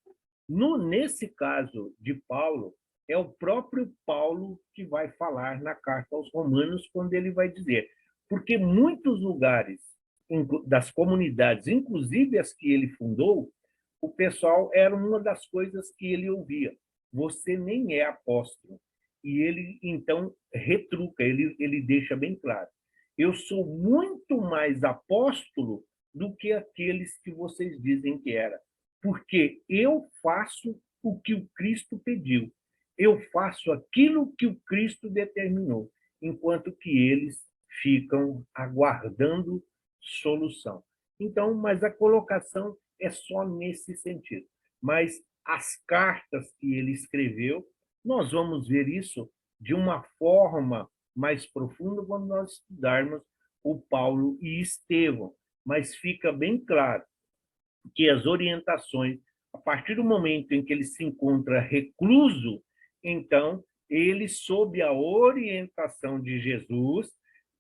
Nesse caso de Paulo, é o próprio Paulo que vai falar na carta aos Romanos, quando ele vai dizer, porque muitos lugares das comunidades, inclusive as que ele fundou, o pessoal era uma das coisas que ele ouvia. Você nem é apóstolo. E ele, então, retruca, ele deixa bem claro. Eu sou muito mais apóstolo do que aqueles que vocês dizem que era, porque eu faço o que o Cristo pediu. Eu faço aquilo que o Cristo determinou, enquanto que eles ficam aguardando solução. Então, mas a colocação é só nesse sentido. Mas as cartas que ele escreveu, nós vamos ver isso de uma forma mais profunda quando nós estudarmos o Paulo e Estevão. Mas fica bem claro que as orientações, a partir do momento em que ele se encontra recluso, então, ele, sob a orientação de Jesus,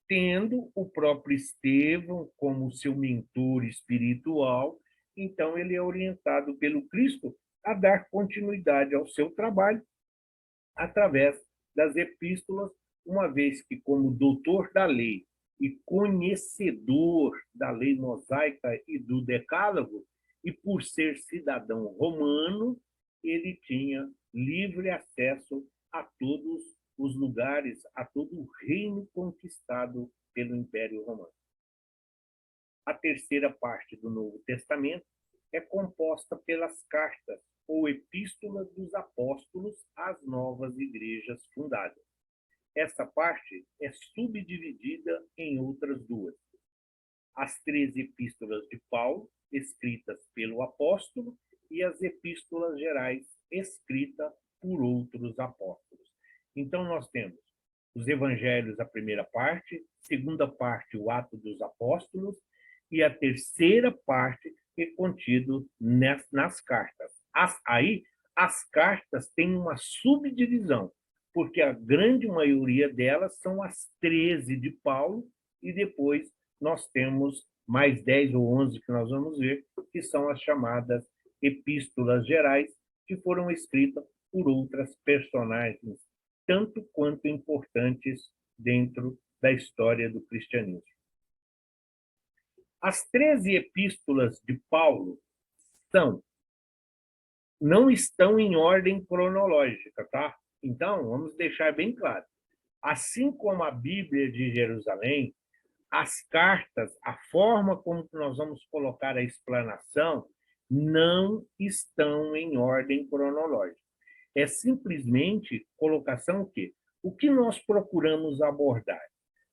tendo o próprio Estevão como seu mentor espiritual, então ele é orientado pelo Cristo a dar continuidade ao seu trabalho através das epístolas, uma vez que, como doutor da lei e conhecedor da lei mosaica e do decálogo, e por ser cidadão romano, ele tinha livre acesso a todos os lugares, a todo o reino conquistado pelo Império Romano. A terceira parte do Novo Testamento é composta pelas cartas ou epístolas dos apóstolos às novas igrejas fundadas. Essa parte é subdividida em outras duas. As 13 epístolas de Paulo, escritas pelo apóstolo, e as epístolas gerais, escritas por outros apóstolos. Então, nós temos os evangelhos, a primeira parte, segunda parte, o Ato dos Apóstolos, e a terceira parte é contido nas cartas. Aí, as cartas têm uma subdivisão, porque a grande maioria delas são as 13 de Paulo, e depois nós temos mais 10 ou 11 que nós vamos ver, que são as chamadas epístolas gerais, que foram escritas por outras personagens, tanto quanto importantes dentro da história do cristianismo. As 13 epístolas de Paulo não estão em ordem cronológica, tá? Então, vamos deixar bem claro. Assim como a Bíblia de Jerusalém, as cartas, a forma como nós vamos colocar a explanação, não estão em ordem cronológica. É simplesmente colocação o quê? O que nós procuramos abordar?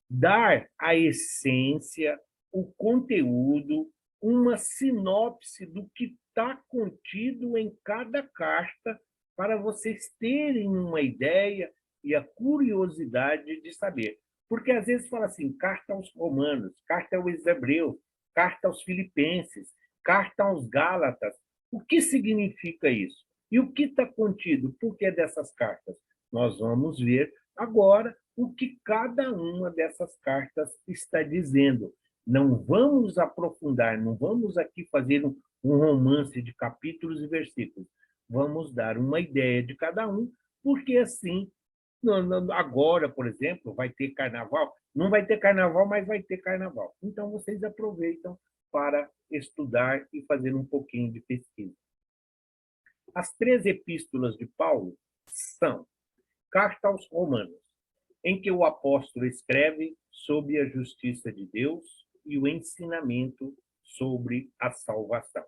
Dar a essência, o conteúdo, uma sinopse do que está contido em cada carta, para vocês terem uma ideia e a curiosidade de saber. Porque às vezes fala assim, carta aos Romanos, carta aos Hebreus, carta aos Filipenses, carta aos Gálatas. O que significa isso? E o que está contido? Por que dessas cartas? Nós vamos ver agora o que cada uma dessas cartas está dizendo. Não vamos aprofundar, não vamos aqui fazer um romance de capítulos e versículos. Vamos dar uma ideia de cada um, porque assim, agora, por exemplo, vai ter carnaval. Não vai ter carnaval, mas vai ter carnaval. Então, vocês aproveitam para estudar e fazer um pouquinho de pesquisa. As 13 epístolas de Paulo são Carta aos Romanos, em que o apóstolo escreve sobre a justiça de Deus e o ensinamento sobre a salvação.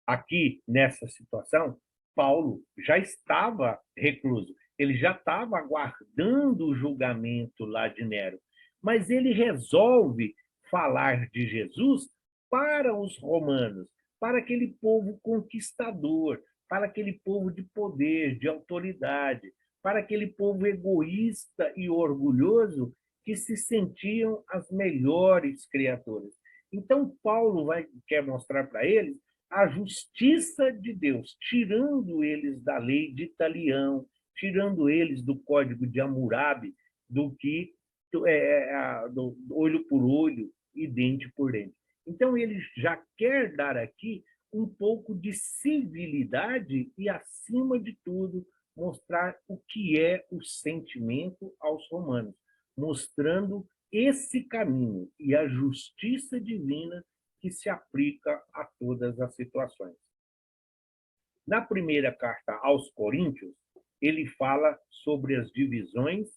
Aqui, nessa situação, Paulo já estava recluso, ele já estava aguardando o julgamento lá de Nero, mas ele resolve falar de Jesus para os romanos, para aquele povo conquistador, para aquele povo de poder, de autoridade, para aquele povo egoísta e orgulhoso que se sentiam as melhores criaturas. Então, Paulo quer mostrar para eles a justiça de Deus, tirando eles da lei de Italião, tirando eles do código de Hammurabi, do olho por olho e dente por dente. Então, ele já quer dar aqui um pouco de civilidade e, acima de tudo, mostrar o que é o sentimento aos romanos, mostrando esse caminho e a justiça divina que se aplica a todas as situações. Na primeira carta aos Coríntios, ele fala sobre as divisões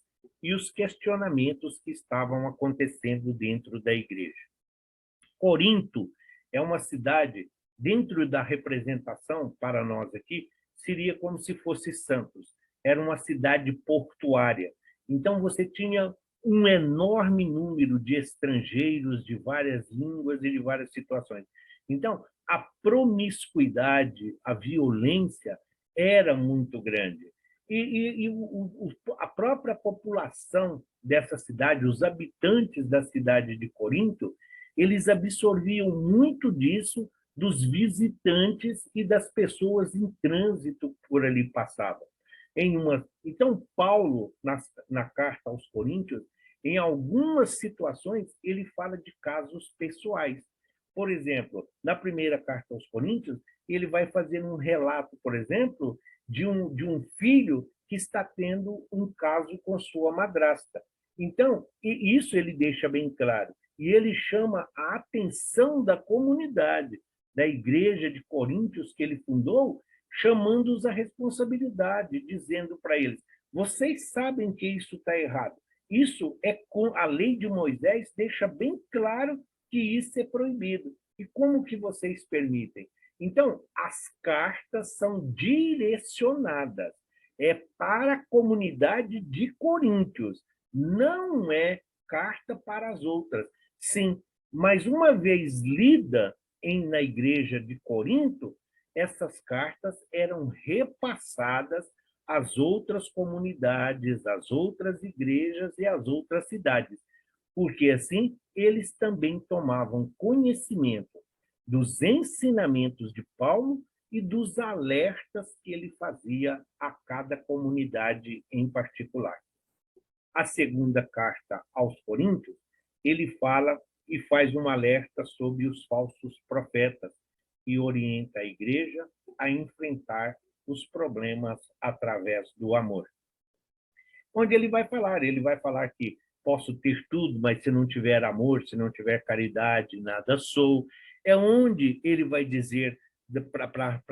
e os questionamentos que estavam acontecendo dentro da igreja. Corinto é uma cidade, dentro da representação para nós aqui, seria como se fosse Santos. Era uma cidade portuária. Então, você tinha um enorme número de estrangeiros de várias línguas e de várias situações. Então, a promiscuidade, a violência era muito grande. A própria população dessa cidade, os habitantes da cidade de Corinto, eles absorviam muito disso dos visitantes e das pessoas em trânsito por ali passavam. Então, Paulo, na carta aos Coríntios, em algumas situações, ele fala de casos pessoais. Por exemplo, na primeira carta aos Coríntios, ele vai fazer um relato, por exemplo, de um filho que está tendo um caso com sua madrasta. Então, e isso ele deixa bem claro. E ele chama a atenção da comunidade, da igreja de Coríntios que ele fundou, chamando-os à responsabilidade, dizendo para eles: vocês sabem que isso está errado. Isso é com a lei de Moisés deixa bem claro que isso é proibido. E como que vocês permitem? Então, as cartas são direcionadas, é para a comunidade de Coríntios, não é carta para as outras. Sim, mas uma vez lida na igreja de Corinto, essas cartas eram repassadas às outras comunidades, às outras igrejas e às outras cidades, porque assim eles também tomavam conhecimento dos ensinamentos de Paulo e dos alertas que ele fazia a cada comunidade em particular. A segunda carta aos Coríntios, ele fala e faz um alerta sobre os falsos profetas e orienta a igreja a enfrentar os problemas através do amor. Onde ele vai falar que posso ter tudo, mas se não tiver amor, se não tiver caridade, nada sou. É onde ele vai dizer para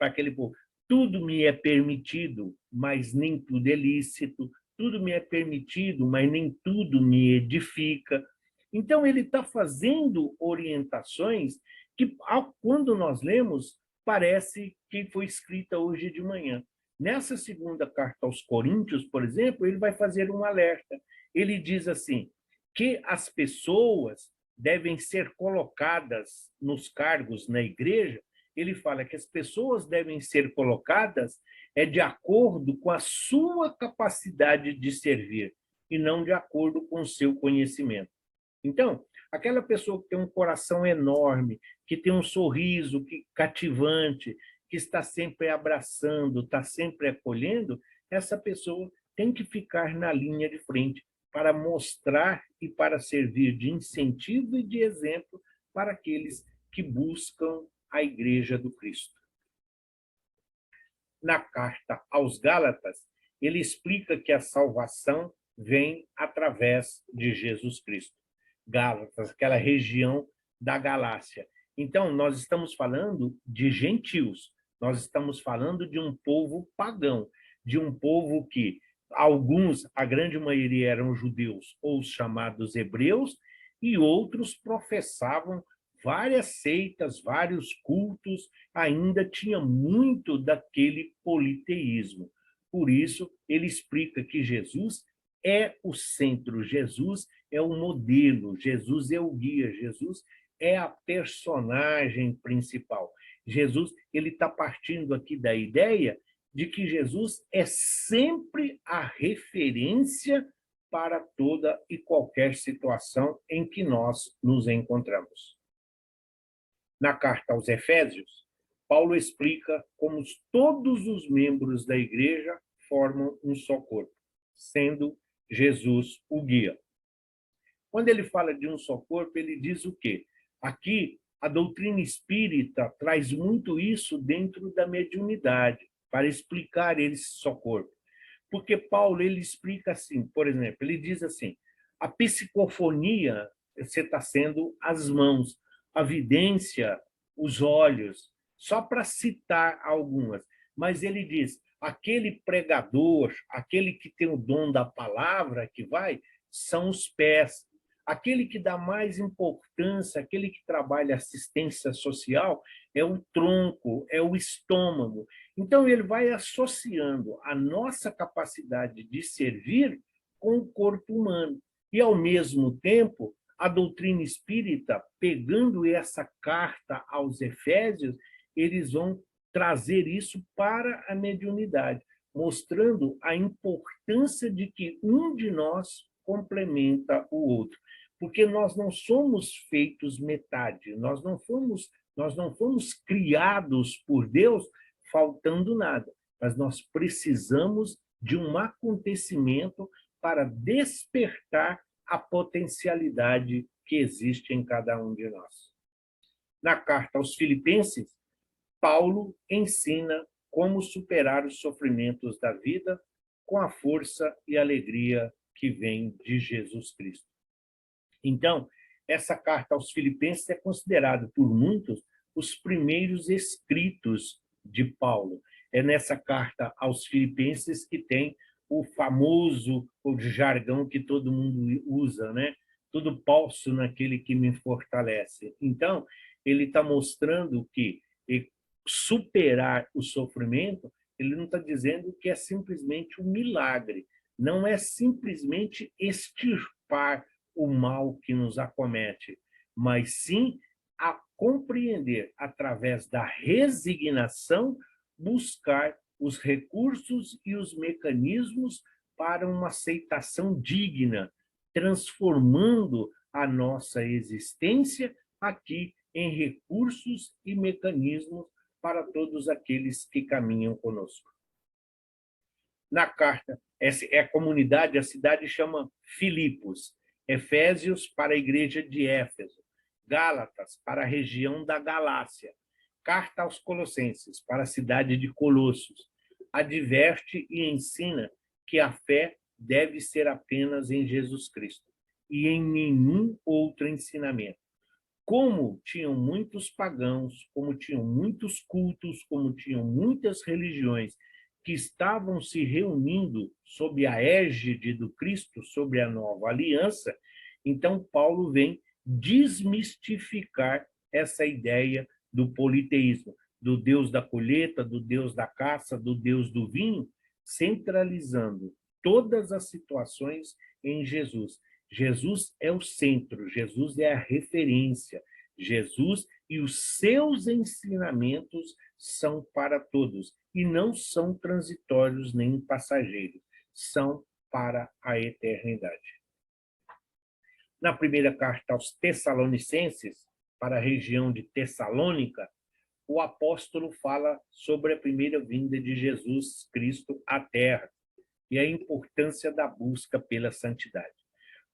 aquele povo: tudo me é permitido, mas nem tudo é lícito, tudo me é permitido, mas nem tudo me edifica. Então, ele está fazendo orientações que, quando nós lemos, parece que foi escrita hoje de manhã. Nessa segunda carta aos Coríntios, por exemplo, ele vai fazer um alerta. Ele diz assim, que as pessoas devem ser colocadas nos cargos na igreja. Ele fala que as pessoas devem ser colocadas de acordo com a sua capacidade de servir e não de acordo com o seu conhecimento. Então, aquela pessoa que tem um coração enorme, que tem um sorriso cativante, que está sempre abraçando, está sempre acolhendo, essa pessoa tem que ficar na linha de frente para mostrar e para servir de incentivo e de exemplo para aqueles que buscam a Igreja do Cristo. Na carta aos Gálatas, ele explica que a salvação vem através de Jesus Cristo. Gálatas, aquela região da Galácia. Então, nós estamos falando de gentios, nós estamos falando de um povo pagão, de um povo que alguns, a grande maioria eram judeus, ou os chamados hebreus, e outros professavam várias seitas, vários cultos, ainda tinha muito daquele politeísmo. Por isso, ele explica que Jesus é o centro, Jesus é o modelo, Jesus é o guia, Jesus é a personagem principal. Jesus, ele está partindo aqui da ideia de que Jesus é sempre a referência para toda e qualquer situação em que nós nos encontramos. Na carta aos Efésios, Paulo explica como todos os membros da igreja formam um só corpo, sendo Jesus o guia. Quando ele fala de um só corpo, ele diz o quê? Aqui, a doutrina espírita traz muito isso dentro da mediunidade, para explicar esse só corpo. Porque Paulo, ele explica assim, por exemplo, ele diz assim, a psicofonia, você está sendo as mãos, a vidência, os olhos, só para citar algumas. Mas ele diz, aquele pregador, aquele que tem o dom da palavra, que vai, são os pés. Aquele que dá mais importância, aquele que trabalha assistência social, é o tronco, é o estômago. Então, ele vai associando a nossa capacidade de servir com o corpo humano. E, ao mesmo tempo, a doutrina espírita, pegando essa carta aos Efésios, eles vão trazer isso para a mediunidade, mostrando a importância de que um de nós complementa o outro. Porque nós não somos feitos metade, nós não fomos criados por Deus faltando nada, mas nós precisamos de um acontecimento para despertar a potencialidade que existe em cada um de nós. Na carta aos Filipenses, Paulo ensina como superar os sofrimentos da vida com a força e alegria que vem de Jesus Cristo. Então, essa carta aos Filipenses é considerada por muitos os primeiros escritos de Paulo. É nessa carta aos Filipenses que tem o famoso o jargão que todo mundo usa, né? Tudo posso naquele que me fortalece. Então, ele está mostrando que superar o sofrimento, ele não está dizendo que é simplesmente um milagre, não é simplesmente extirpar o mal que nos acomete, mas sim a compreender, através da resignação, buscar os recursos e os mecanismos para uma aceitação digna, transformando a nossa existência aqui em recursos e mecanismos para todos aqueles que caminham conosco. Na carta, é a comunidade, a cidade chama Filipos, Efésios para a igreja de Éfeso, Gálatas para a região da Galácia, carta aos Colossenses para a cidade de Colossos, adverte e ensina que a fé deve ser apenas em Jesus Cristo e em nenhum outro ensinamento. Como tinham muitos pagãos, como tinham muitos cultos, como tinham muitas religiões que estavam se reunindo sob a égide do Cristo, sobre a nova aliança, então Paulo vem desmistificar essa ideia do politeísmo, do Deus da colheita, do Deus da caça, do Deus do vinho, centralizando todas as situações em Jesus. Jesus é o centro, Jesus é a referência, Jesus e os seus ensinamentos são para todos e não são transitórios nem passageiros, são para a eternidade. Na primeira carta aos Tessalonicenses, para a região de Tessalônica, o apóstolo fala sobre a primeira vinda de Jesus Cristo à Terra e a importância da busca pela santidade.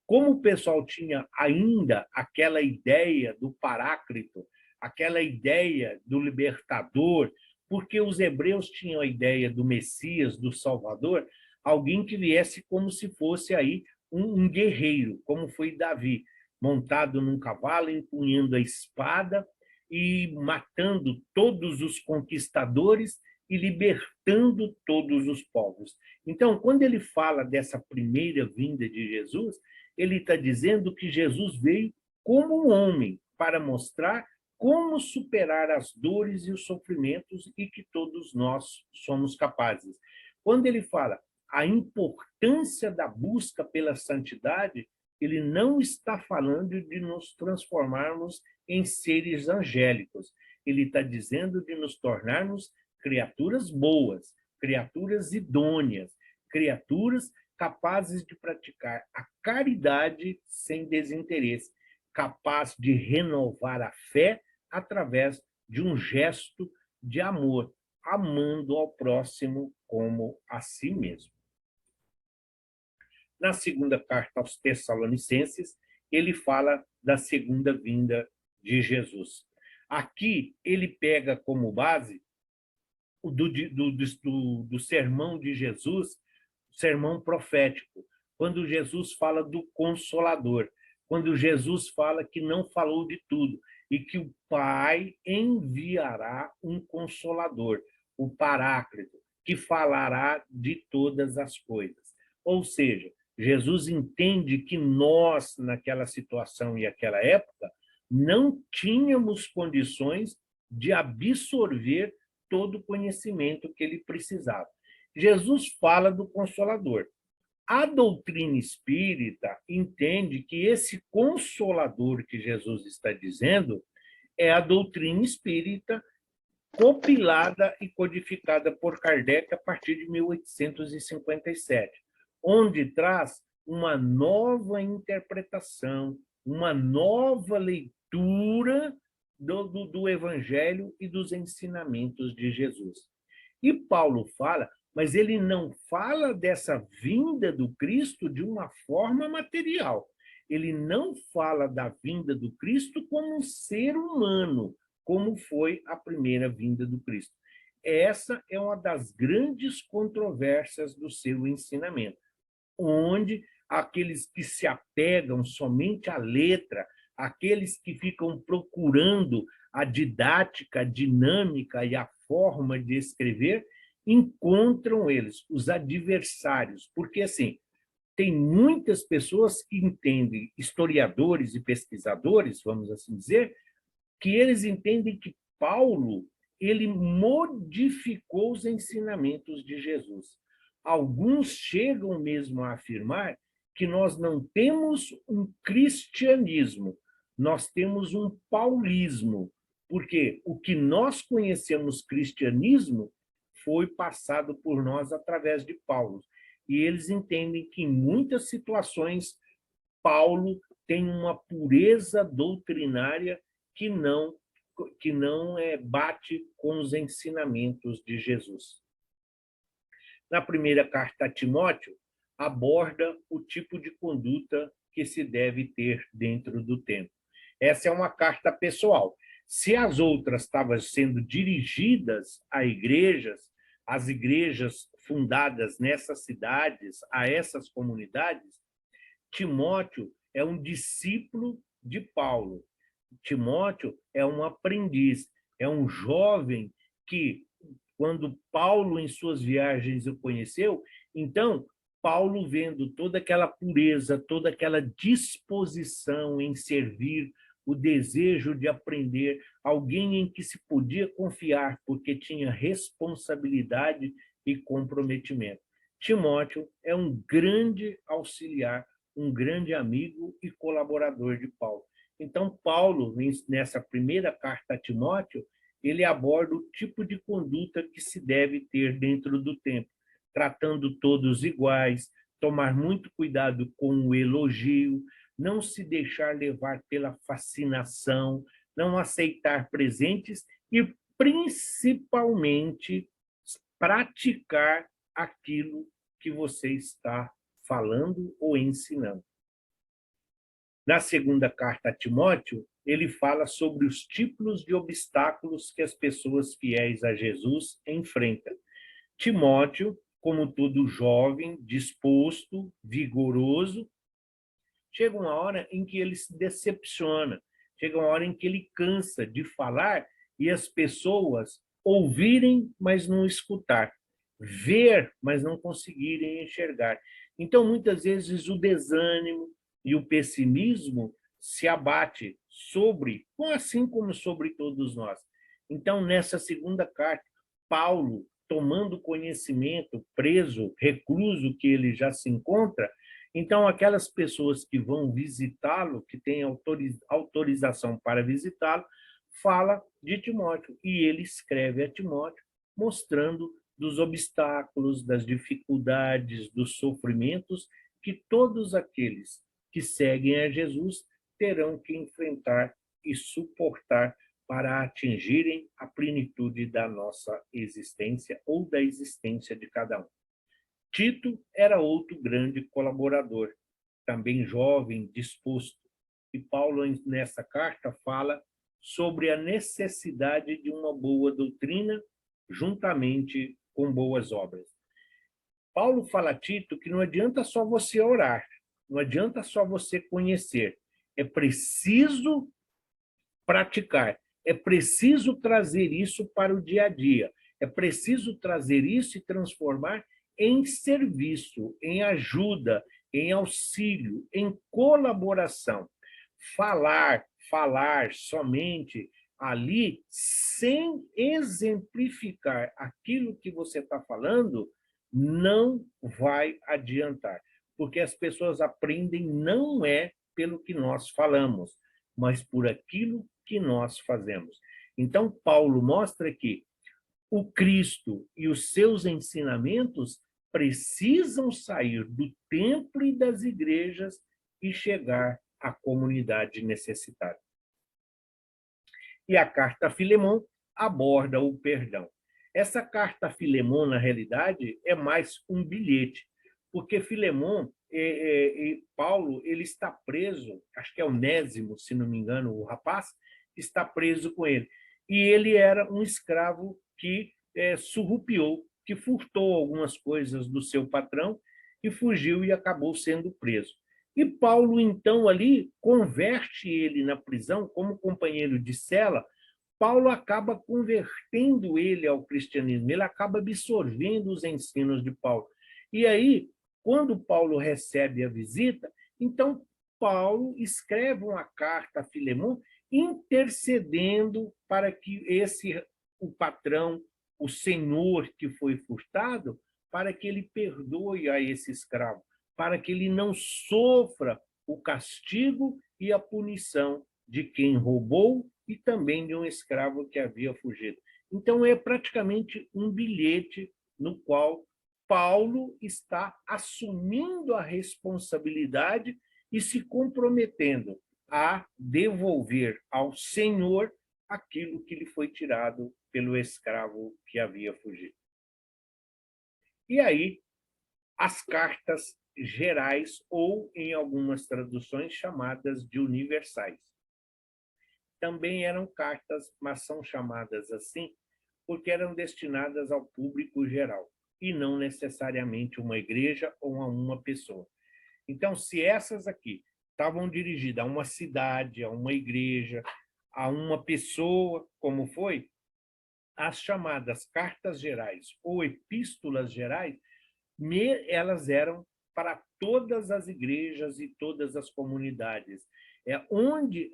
Como o pessoal tinha ainda aquela ideia do Paráclito, aquela ideia do libertador, porque os hebreus tinham a ideia do Messias, do Salvador, alguém que viesse como se fosse aí um guerreiro, como foi Davi, montado num cavalo, empunhando a espada e matando todos os conquistadores e libertando todos os povos. Então, quando ele fala dessa primeira vinda de Jesus, ele está dizendo que Jesus veio como um homem para mostrar como superar as dores e os sofrimentos e que todos nós somos capazes. Quando ele fala a importância da busca pela santidade, ele não está falando de nos transformarmos em seres angélicos. Ele está dizendo de nos tornarmos criaturas boas, criaturas idôneas, criaturas capazes de praticar a caridade sem desinteresse, capaz de renovar a fé através de um gesto de amor, amando ao próximo como a si mesmo. Na segunda carta aos Tessalonicenses, ele fala da segunda vinda de Jesus. Aqui ele pega como base do sermão de Jesus, sermão profético, quando Jesus fala do Consolador, quando Jesus fala que não falou de tudo e que o Pai enviará um Consolador, o Paráclito, que falará de todas as coisas. Ou seja, Jesus entende que nós, naquela situação e aquela época, não tínhamos condições de absorver todo o conhecimento que ele precisava. Jesus fala do Consolador. A doutrina espírita entende que esse Consolador que Jesus está dizendo é a doutrina espírita compilada e codificada por Kardec a partir de 1857, onde traz uma nova interpretação, uma nova leitura do Evangelho e dos ensinamentos de Jesus. E Paulo fala, mas ele não fala dessa vinda do Cristo de uma forma material. Ele não fala da vinda do Cristo como um ser humano, como foi a primeira vinda do Cristo. Essa é uma das grandes controvérsias do seu ensinamento, onde aqueles que se apegam somente à letra, aqueles que ficam procurando a didática, a dinâmica e a forma de escrever, encontram eles, os adversários, porque assim, tem muitas pessoas que entendem, historiadores e pesquisadores, vamos assim dizer, que eles entendem que Paulo ele modificou os ensinamentos de Jesus. Alguns chegam mesmo a afirmar que nós não temos um cristianismo, nós temos um paulismo, porque o que nós conhecemos cristianismo foi passado por nós através de Paulo. E eles entendem que, em muitas situações, Paulo tem uma pureza doutrinária que não bate com os ensinamentos de Jesus. Na primeira carta a Timóteo, aborda o tipo de conduta que se deve ter dentro do templo. Essa é uma carta pessoal. Se as outras estavam sendo dirigidas a igrejas, as igrejas fundadas nessas cidades, a essas comunidades, Timóteo é um discípulo de Paulo. Timóteo é um aprendiz, é um jovem que, quando Paulo, em suas viagens, o conheceu, então, Paulo, vendo toda aquela pureza, toda aquela disposição em servir, o desejo de aprender, alguém em que se podia confiar, porque tinha responsabilidade e comprometimento. Timóteo é um grande auxiliar, um grande amigo e colaborador de Paulo. Então, Paulo, nessa primeira carta a Timóteo, ele aborda o tipo de conduta que se deve ter dentro do templo, tratando todos iguais, tomar muito cuidado com o elogio, não se deixar levar pela fascinação, não aceitar presentes e, principalmente, praticar aquilo que você está falando ou ensinando. Na segunda carta a Timóteo, ele fala sobre os tipos de obstáculos que as pessoas fiéis a Jesus enfrentam. Timóteo, como todo jovem, disposto, vigoroso, chega uma hora em que ele se decepciona, chega uma hora em que ele cansa de falar e as pessoas ouvirem, mas não escutar, ver, mas não conseguirem enxergar. Então, muitas vezes, o desânimo e o pessimismo se abate sobre, assim como sobre todos nós. Então, nessa segunda carta, Paulo, tomando conhecimento, preso, recluso que ele já se encontra, então aquelas pessoas que vão visitá-lo, que têm autorização para visitá-lo, fala de Timóteo, e ele escreve a Timóteo, mostrando dos obstáculos, das dificuldades, dos sofrimentos que todos aqueles que seguem a Jesus terão que enfrentar e suportar para atingirem a plenitude da nossa existência ou da existência de cada um. Tito era outro grande colaborador, também jovem, disposto. E Paulo, nessa carta, fala sobre a necessidade de uma boa doutrina juntamente com boas obras. Paulo fala a Tito que não adianta só você orar, não adianta só você conhecer, é preciso praticar, é preciso trazer isso para o dia a dia, é preciso trazer isso e transformar em serviço, em ajuda, em auxílio, em colaboração. Falar somente ali, sem exemplificar aquilo que você está falando, não vai adiantar, porque as pessoas aprendem não é pelo que nós falamos, mas por aquilo que nós fazemos. Então, Paulo mostra que o Cristo e os seus ensinamentos precisam sair do templo e das igrejas e chegar à comunidade necessitada. E a carta a Filemon aborda o perdão. Essa carta a Filemon, na realidade, é mais um bilhete, porque Filemon, Paulo, ele está preso, acho que é Onésimo, se não me engano, o rapaz, está preso com ele. E ele era um escravo que surrupiou, que furtou algumas coisas do seu patrão, e fugiu e acabou sendo preso. E Paulo, então, ali, converte ele na prisão como companheiro de cela. Paulo acaba convertendo ele ao cristianismo, ele acaba absorvendo os ensinos de Paulo. E aí, quando Paulo recebe a visita, então Paulo escreve uma carta a Filemão intercedendo para que o patrão, o senhor que foi furtado, para que ele perdoe a esse escravo, para que ele não sofra o castigo e a punição de quem roubou e também de um escravo que havia fugido. Então, é praticamente um bilhete no qual Paulo está assumindo a responsabilidade e se comprometendo a devolver ao Senhor aquilo que lhe foi tirado pelo escravo que havia fugido. E aí, as cartas gerais, ou, em algumas traduções, chamadas de universais. Também eram cartas, mas são chamadas assim porque eram destinadas ao público geral, e não necessariamente uma igreja ou a uma pessoa. Então, se essas aqui estavam dirigidas a uma cidade, a uma igreja, a uma pessoa, como foi, as chamadas cartas gerais ou epístolas gerais, elas eram para todas as igrejas e todas as comunidades. Onde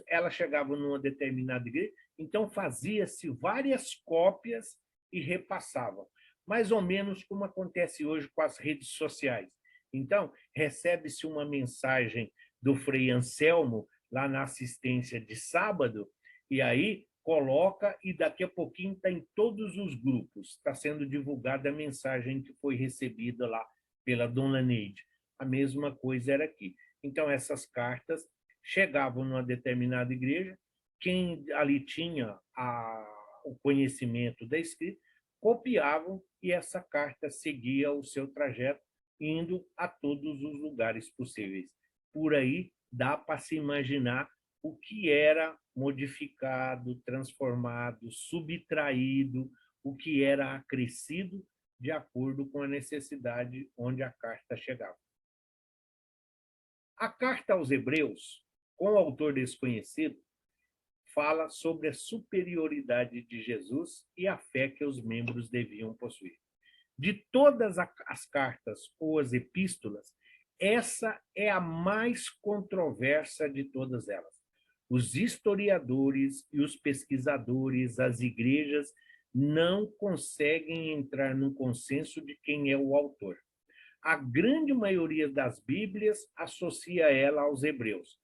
elas chegavam numa determinada igreja, então fazia-se várias cópias e repassavam, mais ou menos como acontece hoje com as redes sociais. Então, recebe-se uma mensagem do Frei Anselmo lá na assistência de sábado, e aí coloca e daqui a pouquinho está em todos os grupos, está sendo divulgada a mensagem que foi recebida lá pela dona Neide. A mesma coisa era aqui. Então, essas cartas chegavam numa determinada igreja, quem ali tinha o conhecimento da escrita, copiavam e essa carta seguia o seu trajeto, indo a todos os lugares possíveis. Por aí dá para se imaginar o que era modificado, transformado, subtraído, o que era acrescido de acordo com a necessidade onde a carta chegava. A carta aos Hebreus, com o autor desconhecido, fala sobre a superioridade de Jesus e a fé que os membros deviam possuir. De todas as cartas ou as epístolas, essa é a mais controversa de todas elas. Os historiadores e os pesquisadores, as igrejas, não conseguem entrar no consenso de quem é o autor. A grande maioria das Bíblias associa ela aos hebreus.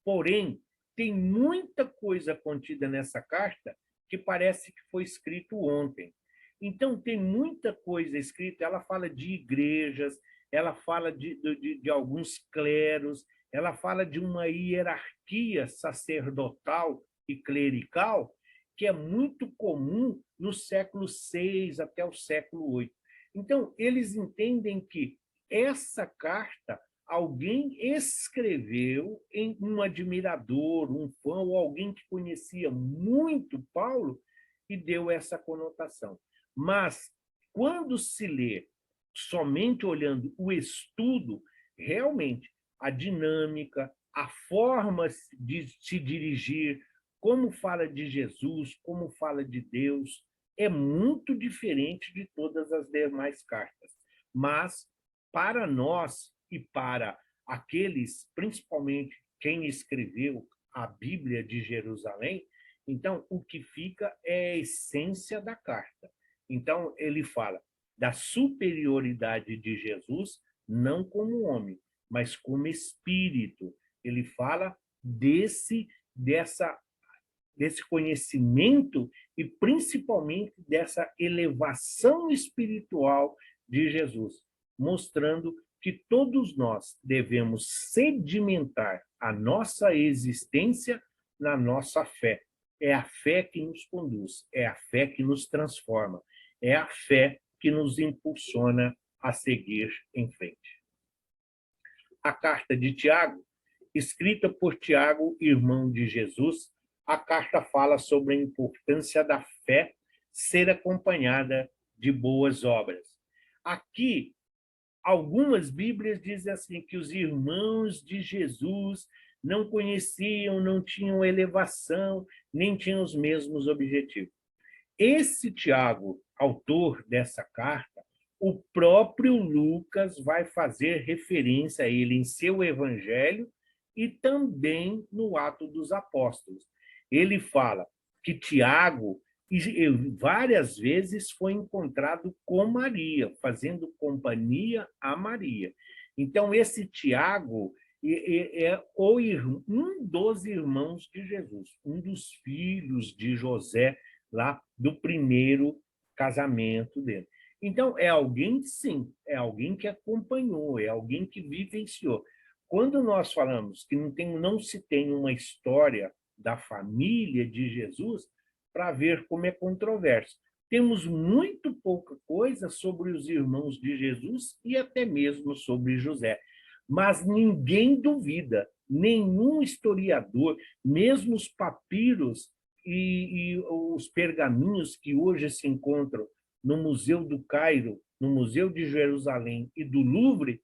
Porém, tem muita coisa contida nessa carta que parece que foi escrito ontem. Então, tem muita coisa escrita, ela fala de igrejas, ela fala de alguns cleros, ela fala de uma hierarquia sacerdotal e clerical que é muito comum no século VI até o século VIII. Então, eles entendem que essa carta alguém escreveu em um admirador, um fã, ou alguém que conhecia muito Paulo e deu essa conotação. Mas, quando se lê somente olhando o estudo, realmente, a dinâmica, a forma de se dirigir, como fala de Jesus, como fala de Deus, é muito diferente de todas as demais cartas. Mas, para nós e para aqueles, principalmente quem escreveu a Bíblia de Jerusalém, então o que fica é a essência da carta. Então, ele fala da superioridade de Jesus, não como homem, mas como espírito. Ele fala desse conhecimento e principalmente dessa elevação espiritual de Jesus, mostrando que todos nós devemos sedimentar a nossa existência na nossa fé. É a fé que nos conduz, é a fé que nos transforma, é a fé que nos impulsiona a seguir em frente. A carta de Tiago, escrita por Tiago, irmão de Jesus, a carta fala sobre a importância da fé ser acompanhada de boas obras. Aqui, Algumas Bíblias dizem assim, que os irmãos de Jesus não conheciam, não tinham elevação, nem tinham os mesmos objetivos. Esse Tiago, autor dessa carta, o próprio Lucas vai fazer referência a ele em seu evangelho e também no Atos dos Apóstolos. Ele fala que Tiago várias vezes foi encontrado com Maria, fazendo companhia a Maria. Então, esse Tiago é um dos irmãos de Jesus, um dos filhos de José, lá do primeiro casamento dele. Então, é alguém, sim, é alguém que acompanhou, é alguém que vivenciou. Quando nós falamos que não se tem uma história da família de Jesus, para ver como é controverso. Temos muito pouca coisa sobre os irmãos de Jesus e até mesmo sobre José. Mas ninguém duvida, nenhum historiador, mesmo os papiros e os pergaminhos que hoje se encontram no Museu do Cairo, no Museu de Jerusalém e do Louvre,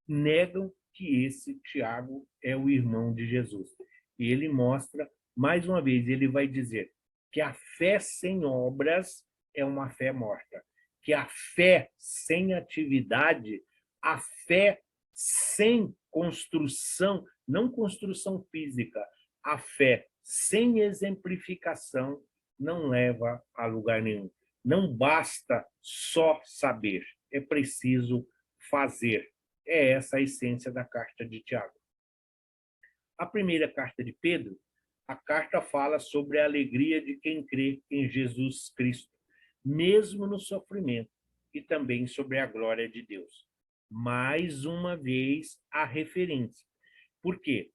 negam que esse Tiago é o irmão de Jesus. E ele mostra, mais uma vez, ele vai dizer que a fé sem obras é uma fé morta, que a fé sem atividade, a fé sem construção, não construção física, a fé sem exemplificação não leva a lugar nenhum. Não basta só saber, é preciso fazer. É essa a essência da carta de Tiago. A primeira carta de Pedro, a carta fala sobre a alegria de quem crê em Jesus Cristo, mesmo no sofrimento, e também sobre a glória de Deus. Mais uma vez, a referência. Por quê?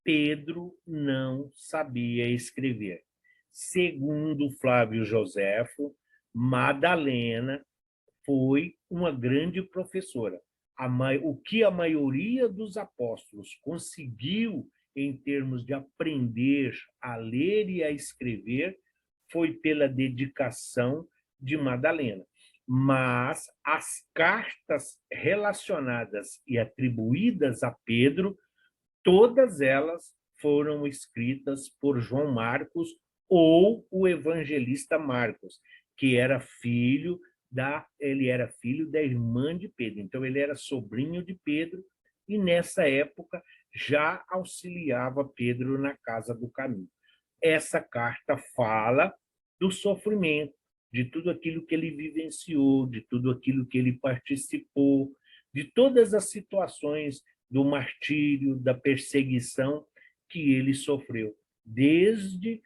Pedro não sabia escrever. Segundo Flávio Joséfo, Madalena foi uma grande professora. O que a maioria dos apóstolos conseguiu em termos de aprender a ler e a escrever foi pela dedicação de Madalena. Mas as cartas relacionadas e atribuídas a Pedro, todas elas foram escritas por João Marcos ou o evangelista Marcos, que era filho ele era filho da irmã de Pedro. Então, ele era sobrinho de Pedro e, nessa época, já auxiliava Pedro na casa do caminho. Essa carta fala do sofrimento, de tudo aquilo que ele vivenciou, de tudo aquilo que ele participou, de todas as situações do martírio, da perseguição que ele sofreu, desde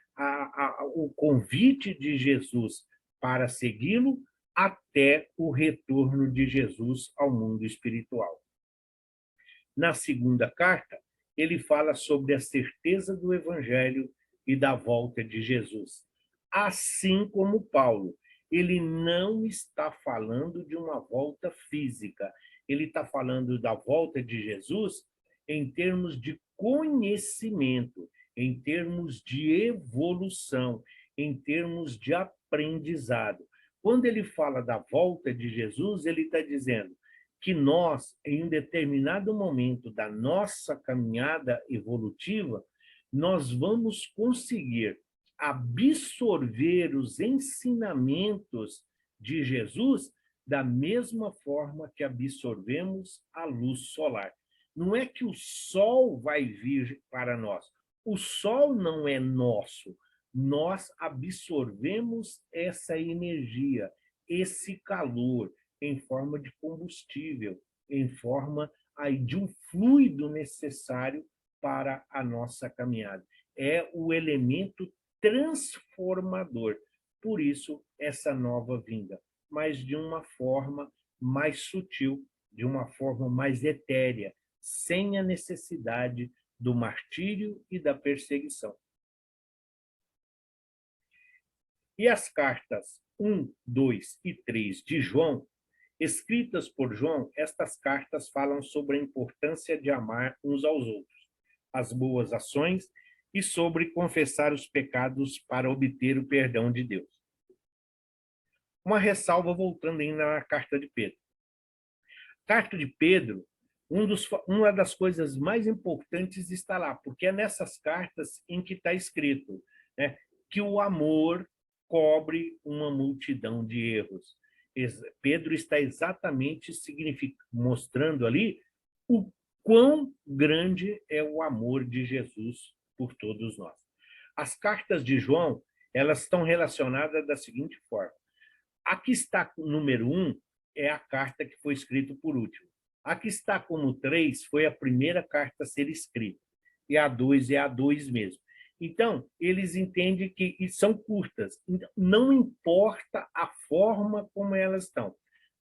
o convite de Jesus para segui-lo até o retorno de Jesus ao mundo espiritual. Na segunda carta, ele fala sobre a certeza do evangelho e da volta de Jesus. Assim como Paulo, ele não está falando de uma volta física, ele está falando da volta de Jesus em termos de conhecimento, em termos de evolução, em termos de aprendizado. Quando ele fala da volta de Jesus, ele está dizendo que nós, em um determinado momento da nossa caminhada evolutiva, nós vamos conseguir absorver os ensinamentos de Jesus da mesma forma que absorvemos a luz solar. Não é que o sol vai vir para nós. O sol não é nosso. Nós absorvemos essa energia, esse calor, em forma de combustível, em forma de um fluido necessário para a nossa caminhada. É o elemento transformador. Por isso, essa nova vinda, mas de uma forma mais sutil, de uma forma mais etérea, sem a necessidade do martírio e da perseguição. E as cartas 1, 2 e 3 de João, escritas por João, estas cartas falam sobre a importância de amar uns aos outros, as boas ações e sobre confessar os pecados para obter o perdão de Deus. Uma ressalva voltando ainda na carta de Pedro. Carta de Pedro, uma das coisas mais importantes está lá, porque é nessas cartas em que está escrito, né, que o amor cobre uma multidão de erros. Pedro está exatamente mostrando ali o quão grande é o amor de Jesus por todos nós. As cartas de João, elas estão relacionadas da seguinte forma. A que está com o número 1 é a carta que foi escrita por último. A que está como 3 foi a primeira carta a ser escrita. E a 2 é a 2 mesmo. Então, eles entendem que são curtas. Não importa a forma como elas estão,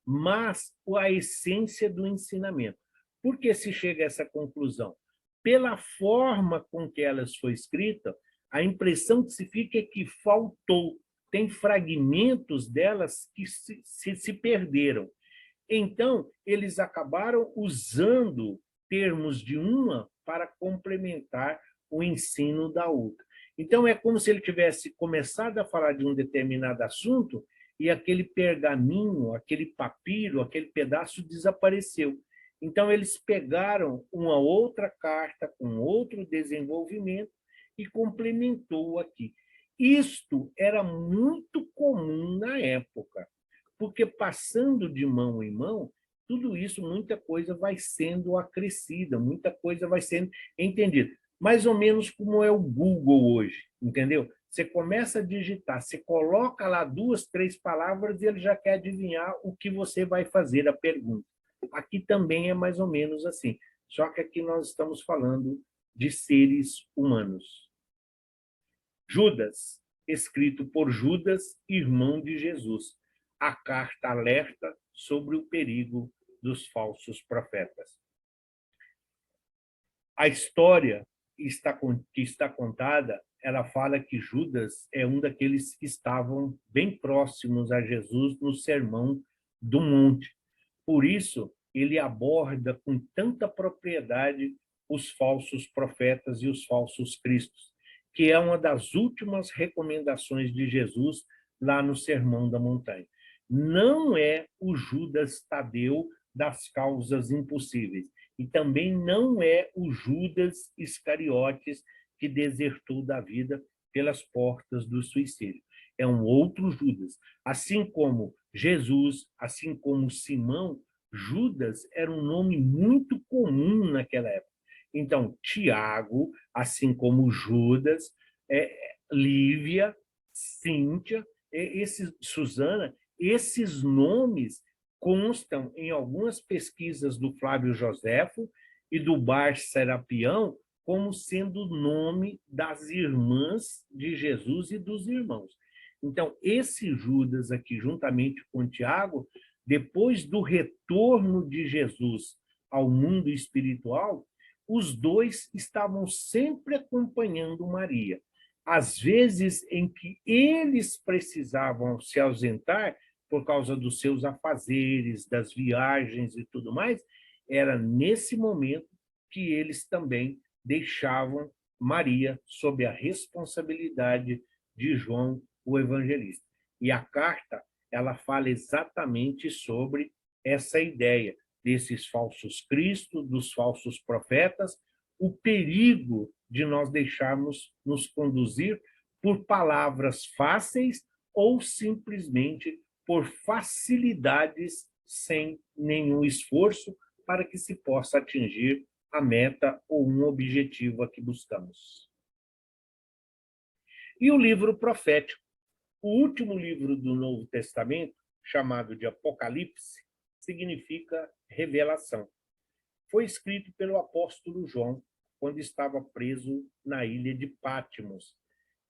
mas a essência do ensinamento. Por que se chega a essa conclusão? Pela forma com que elas foi escrita, a impressão que se fica é que faltou. Tem fragmentos delas que se perderam. Então, eles acabaram usando termos de uma para complementar o ensino da outra. Então, é como se ele tivesse começado a falar de um determinado assunto e aquele pergaminho, aquele papiro, aquele pedaço desapareceu. Então, eles pegaram uma outra carta com outro desenvolvimento e complementou aqui. Isto era muito comum na época, porque passando de mão em mão, tudo isso, muita coisa vai sendo acrescida, muita coisa vai sendo entendida. Mais ou menos como é o Google hoje, entendeu? Você começa a digitar, você coloca lá 2, 3 palavras e ele já quer adivinhar o que você vai fazer, a pergunta. Aqui também é mais ou menos assim, só que aqui nós estamos falando de seres humanos. Judas, escrito por Judas, irmão de Jesus. A carta alerta sobre o perigo dos falsos profetas. A história que está contada, ela fala que Judas é um daqueles que estavam bem próximos a Jesus no Sermão do Monte. Por isso, ele aborda com tanta propriedade os falsos profetas e os falsos cristos, que é uma das últimas recomendações de Jesus lá no Sermão da Montanha. Não é o Judas Tadeu das causas impossíveis, e também não é o Judas Iscariotes que desertou da vida pelas portas do suicídio. É um outro Judas. Assim como Jesus, assim como Simão, Judas era um nome muito comum naquela época. Então, Tiago, assim como Judas, Lívia, Cíntia, Susana, esses nomes constam em algumas pesquisas do Flávio Joséfo e do Bar Serapião como sendo o nome das irmãs de Jesus e dos irmãos. Então, esse Judas aqui, juntamente com Tiago, depois do retorno de Jesus ao mundo espiritual, os dois estavam sempre acompanhando Maria. Às vezes em que eles precisavam se ausentar por causa dos seus afazeres, das viagens e tudo mais, era nesse momento que eles também deixavam Maria sob a responsabilidade de João, o evangelista. E a carta, ela fala exatamente sobre essa ideia desses falsos cristos, dos falsos profetas, o perigo de nós deixarmos nos conduzir por palavras fáceis ou simplesmente por facilidades sem nenhum esforço para que se possa atingir a meta ou um objetivo a que buscamos. E o livro profético, o último livro do Novo Testamento, chamado de Apocalipse, significa revelação. Foi escrito pelo apóstolo João quando estava preso na ilha de Patmos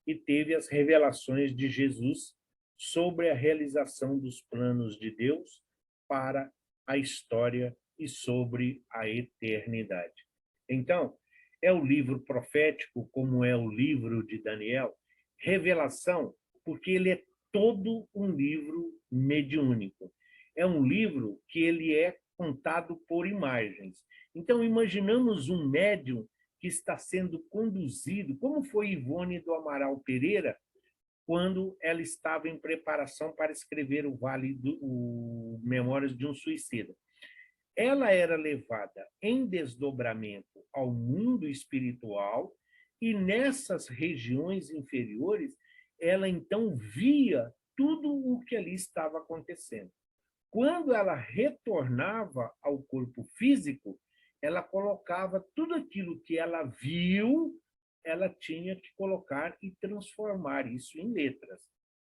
e teve as revelações de Jesus sobre a realização dos planos de Deus para a história e sobre a eternidade. Então, é o livro profético, como é o livro de Daniel, revelação, porque ele é todo um livro mediúnico. É um livro que ele é contado por imagens. Então, imaginamos um médium que está sendo conduzido, como foi Ivone do Amaral Pereira, quando ela estava em preparação para escrever o Memórias de um Suicida. ela era levada em desdobramento ao mundo espiritual e nessas regiões inferiores, ela então via tudo o que ali estava acontecendo. Quando ela retornava ao corpo físico, ela colocava tudo aquilo que ela viu, ela tinha que colocar e transformar isso em letras.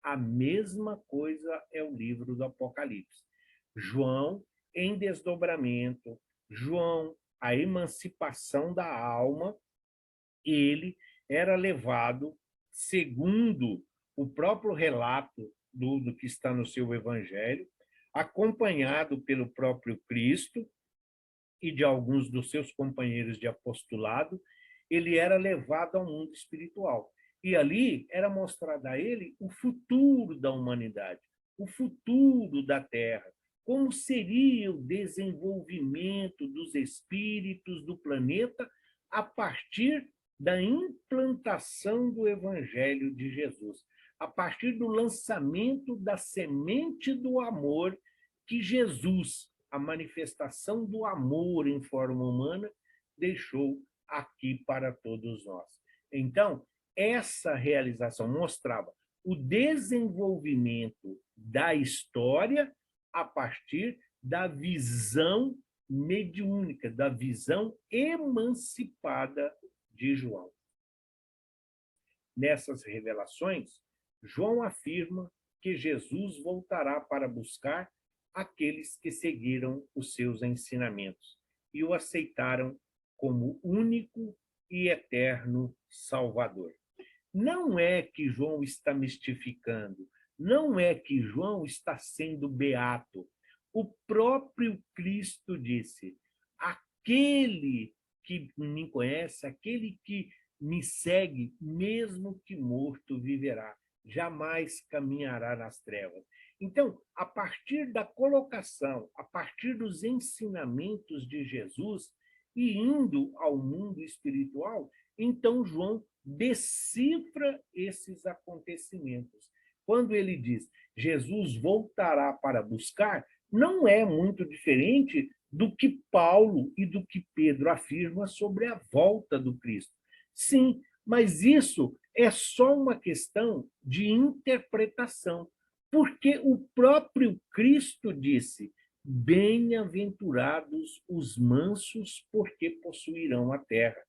A mesma coisa é o livro do Apocalipse. João, em desdobramento, João, a emancipação da alma, ele era levado, segundo o próprio relato do que está no seu evangelho, acompanhado pelo próprio Cristo e de alguns dos seus companheiros de apostolado, ele era levado ao mundo espiritual. E ali era mostrado a ele o futuro da humanidade, o futuro da Terra, como seria o desenvolvimento dos espíritos do planeta a partir da implantação do Evangelho de Jesus, a partir do lançamento da semente do amor que Jesus, a manifestação do amor em forma humana, deixou aqui para todos nós. Então, essa realização mostrava o desenvolvimento da história a partir da visão mediúnica, da visão emancipada de João. Nessas revelações, João afirma que Jesus voltará para buscar aqueles que seguiram os seus ensinamentos e o aceitaram como único e eterno Salvador. Não é que João está mistificando, não é que João está sendo beato. O próprio Cristo disse: aquele que me conhece, aquele que me segue, mesmo que morto, viverá, jamais caminhará nas trevas. Então, a partir da colocação, a partir dos ensinamentos de Jesus e indo ao mundo espiritual, então João decifra esses acontecimentos. Quando ele diz Jesus voltará para buscar, não é muito diferente do que Paulo e do que Pedro afirmam sobre a volta do Cristo. Sim, mas isso é só uma questão de interpretação, porque o próprio Cristo disse: bem-aventurados os mansos, porque possuirão a terra.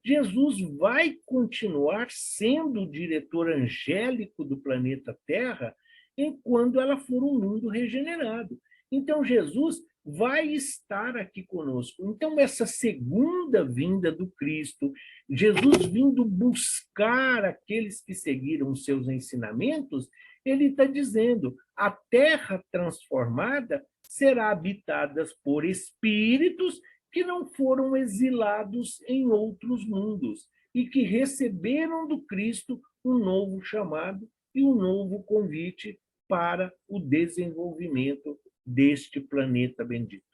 Jesus vai continuar sendo o diretor angélico do planeta Terra enquanto ela for um mundo regenerado. Então, Jesus vai estar aqui conosco. Então, essa segunda vinda do Cristo, Jesus vindo buscar aqueles que seguiram os seus ensinamentos, ele está dizendo: a terra transformada será habitada por espíritos que não foram exilados em outros mundos e que receberam do Cristo um novo chamado e um novo convite para o desenvolvimento deste planeta bendito.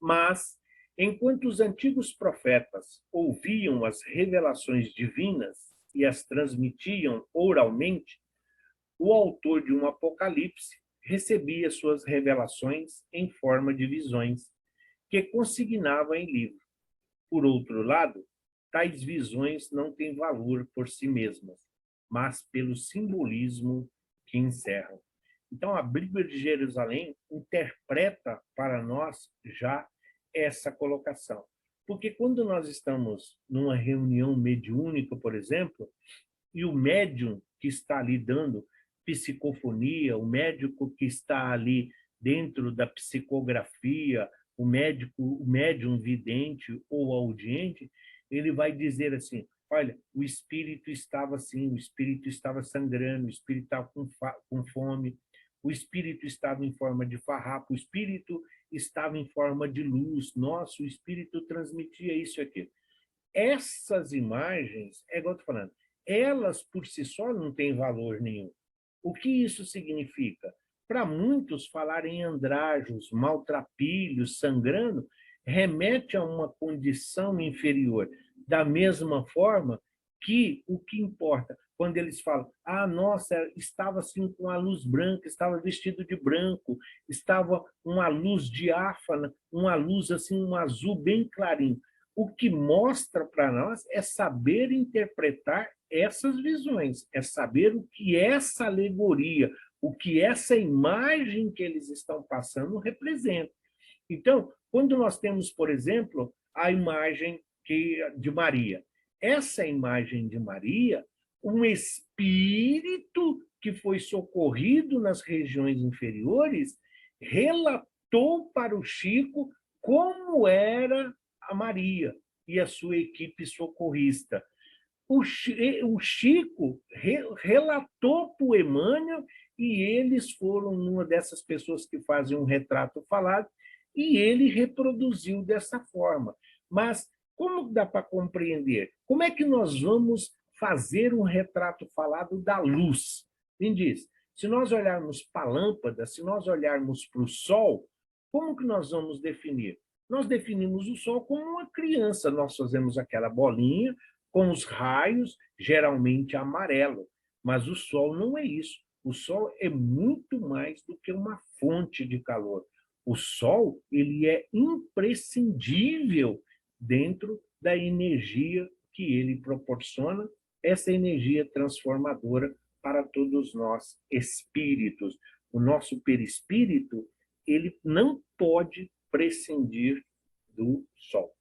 Mas, enquanto os antigos profetas ouviam as revelações divinas e as transmitiam oralmente, o autor de um Apocalipse recebia suas revelações em forma de visões, que consignava em livro. Por outro lado, tais visões não têm valor por si mesmas, mas pelo simbolismo que encerram. Então, a Bíblia de Jerusalém interpreta para nós já essa colocação. Porque quando nós estamos numa reunião mediúnica, por exemplo, e o médium que está ali dando psicofonia, o médico que está ali dentro da psicografia, o médium vidente ou audiente, ele vai dizer assim: olha, o espírito estava assim, o espírito estava sangrando, o espírito estava com fome, o espírito estava em forma de farrapo, o espírito estava em forma de luz, nossa, o espírito transmitia isso e aquilo. Essas imagens, é igual eu estou falando, elas por si só não têm valor nenhum. O que isso significa? Para muitos, falar em andrajos, maltrapilhos, sangrando, remete a uma condição inferior. Da mesma forma que o que importa, quando eles falam, nossa, estava assim com a luz branca, estava vestido de branco, estava uma luz diáfana, uma luz assim, um azul bem clarinho. O que mostra para nós é saber interpretar essas visões, é saber o que essa alegoria, o que essa imagem que eles estão passando representa. Então, quando nós temos, por exemplo, a imagem de Maria, essa imagem de Maria, um espírito que foi socorrido nas regiões inferiores, relatou para o Chico como era a Maria e a sua equipe socorrista. O Chico relatou para o Emmanuel e eles foram uma dessas pessoas que fazem um retrato falado e ele reproduziu dessa forma. Mas como dá para compreender? Como é que nós vamos fazer um retrato falado da luz? Me diz, se nós olharmos para a lâmpada, se nós olharmos para o sol, como que nós vamos definir? Nós definimos o sol como uma criança, nós fazemos aquela bolinha com os raios, geralmente amarelo, mas o sol não é isso. O sol é muito mais do que uma fonte de calor. O sol, ele é imprescindível dentro da energia que ele proporciona, essa energia transformadora para todos nós, espíritos. O nosso perispírito, ele não pode prescindir do sol.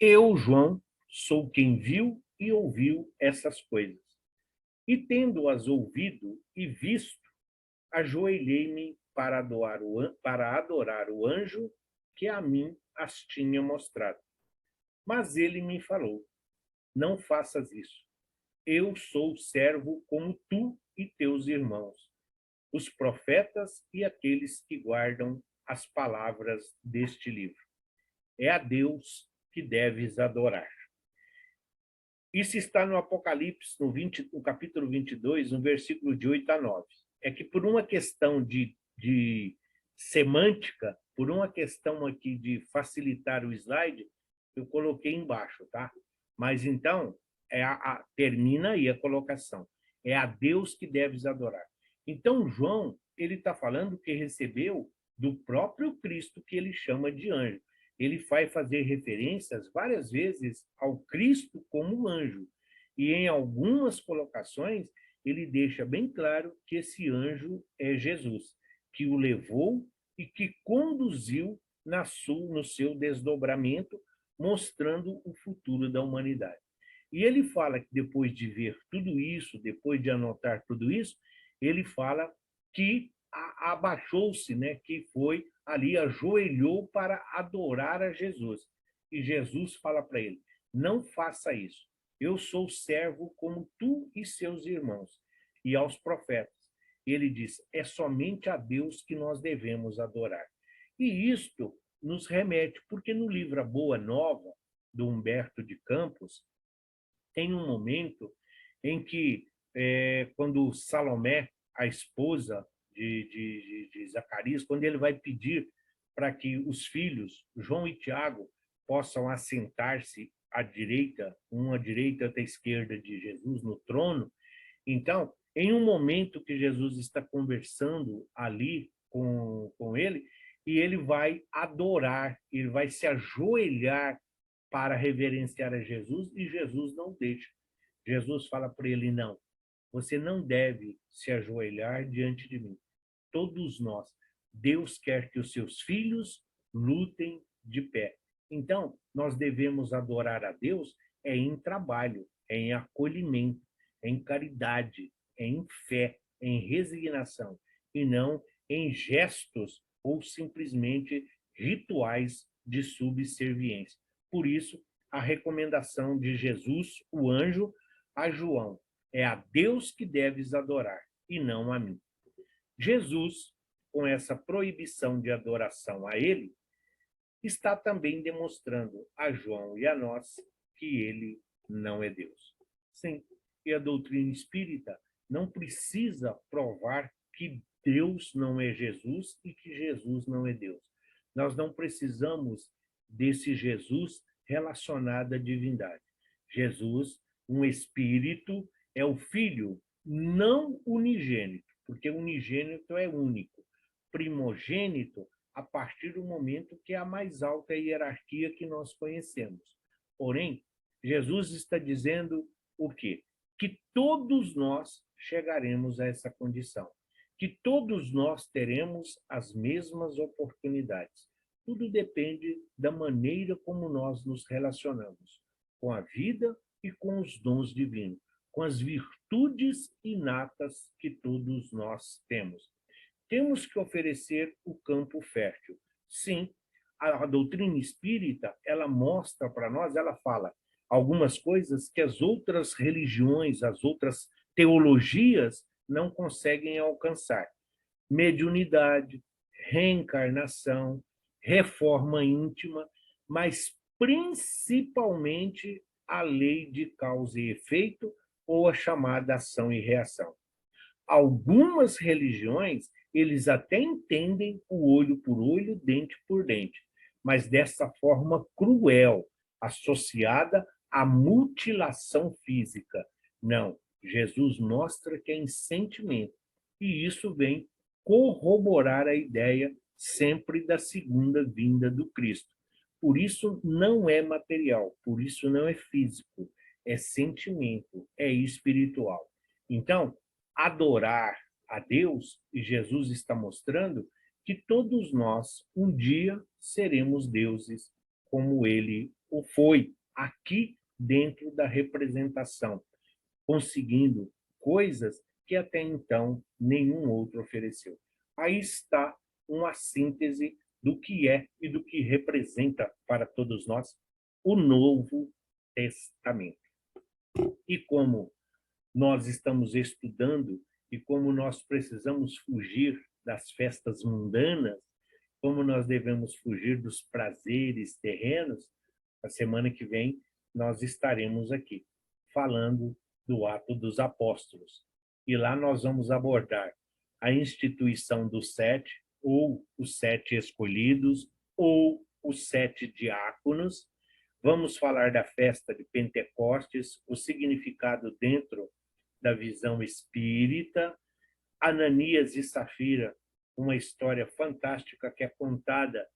Eu, João, sou quem viu e ouviu essas coisas. E tendo-as ouvido e visto, ajoelhei-me para adorar o anjo que a mim as tinha mostrado. Mas ele me falou, não faças isso. Eu sou servo como tu e teus irmãos, os profetas e aqueles que guardam as palavras deste livro. É a Deus que deves adorar. Isso está no Apocalipse, no capítulo 22, no versículo de 8 a 9. É que por uma questão de semântica, por uma questão aqui de facilitar o slide, eu coloquei embaixo, tá? Mas então, termina aí a colocação. É a Deus que deves adorar. Então, João, ele está falando que recebeu do próprio Cristo, que ele chama de anjo. Ele vai fazer referências várias vezes ao Cristo como anjo. E em algumas colocações, ele deixa bem claro que esse anjo é Jesus, que o levou e que conduziu no seu desdobramento, mostrando o futuro da humanidade. E ele fala que depois de ver tudo isso, depois de anotar tudo isso, ele fala que abaixou-se, né, que foi ali, ajoelhou para adorar a Jesus. E Jesus fala para ele, não faça isso. Eu sou servo como tu e seus irmãos. E aos profetas. Ele diz, é somente a Deus que nós devemos adorar. E isto nos remete, porque no livro A Boa Nova, do Humberto de Campos, tem um momento em que, quando Salomé, a esposa de Zacarias, quando ele vai pedir para que os filhos, João e Tiago, possam assentar-se à direita, uma à direita e outra à esquerda de Jesus no trono, então, em um momento que Jesus está conversando ali com ele, e ele vai adorar, ele vai se ajoelhar para reverenciar a Jesus, e Jesus não deixa. Jesus fala para ele, não, você não deve se ajoelhar diante de mim. Todos nós, Deus quer que os seus filhos lutem de pé. Então, nós devemos adorar a Deus em trabalho, em acolhimento, em caridade, em fé, em resignação, e não em gestos ou simplesmente rituais de subserviência. Por isso, a recomendação de Jesus, o anjo, a João, é a Deus que deves adorar, e não a mim. Jesus, com essa proibição de adoração a ele, está também demonstrando a João e a nós que ele não é Deus. Sim, e a doutrina espírita não precisa provar que Deus não é Jesus e que Jesus não é Deus. Nós não precisamos desse Jesus relacionado à divindade. Jesus, um espírito, é o Filho não unigênito, porque unigênito é único. Primogênito, a partir do momento que é a mais alta hierarquia que nós conhecemos. Porém, Jesus está dizendo o quê? Que todos nós chegaremos a essa condição, que todos nós teremos as mesmas oportunidades. Tudo depende da maneira como nós nos relacionamos com a vida e com os dons divinos, com as virtudes inatas que todos nós temos. Temos que oferecer o campo fértil. Sim, a doutrina espírita, ela mostra para nós, ela fala algumas coisas que as outras religiões, as outras teologias não conseguem alcançar. Mediunidade, reencarnação, reforma íntima, mas principalmente a lei de causa e efeito ou a chamada ação e reação. Algumas religiões, eles até entendem o olho por olho, dente por dente, mas dessa forma cruel, associada à mutilação física. Não, Jesus mostra que é em sentimento, e isso vem corroborar a ideia sempre da segunda vinda do Cristo. Por isso não é material, por isso não é físico, é sentimento, é espiritual. Então, adorar a Deus, e Jesus está mostrando que todos nós um dia seremos deuses como ele o foi, aqui dentro da representação, conseguindo coisas que até então nenhum outro ofereceu. Aí está uma síntese do que é e do que representa para todos nós o Novo Testamento. E como nós estamos estudando e como nós precisamos fugir das festas mundanas, como nós devemos fugir dos prazeres terrenos, a semana que vem nós estaremos aqui falando do Atos dos Apóstolos. E lá nós vamos abordar a instituição dos 7, ou os 7 escolhidos, ou os 7 diáconos. Vamos falar da festa de Pentecostes, o significado dentro da visão espírita, Ananias e Safira, uma história fantástica que é contada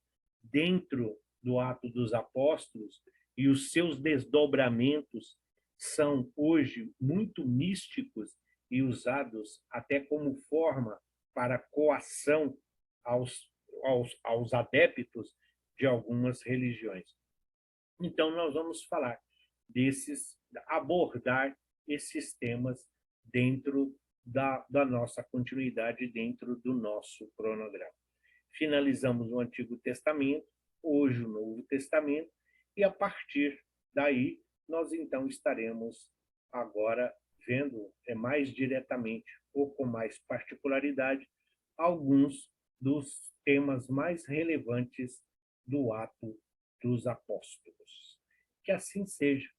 dentro do Ato dos Apóstolos, e os seus desdobramentos são hoje muito místicos e usados até como forma para coação aos adeptos de algumas religiões. Então, nós vamos falar abordar esses temas dentro da nossa continuidade, dentro do nosso cronograma. Finalizamos o Antigo Testamento, hoje o Novo Testamento, e a partir daí nós então estaremos agora vendo mais diretamente ou com mais particularidade alguns dos temas mais relevantes do Ato dos Apóstolos. Que assim seja.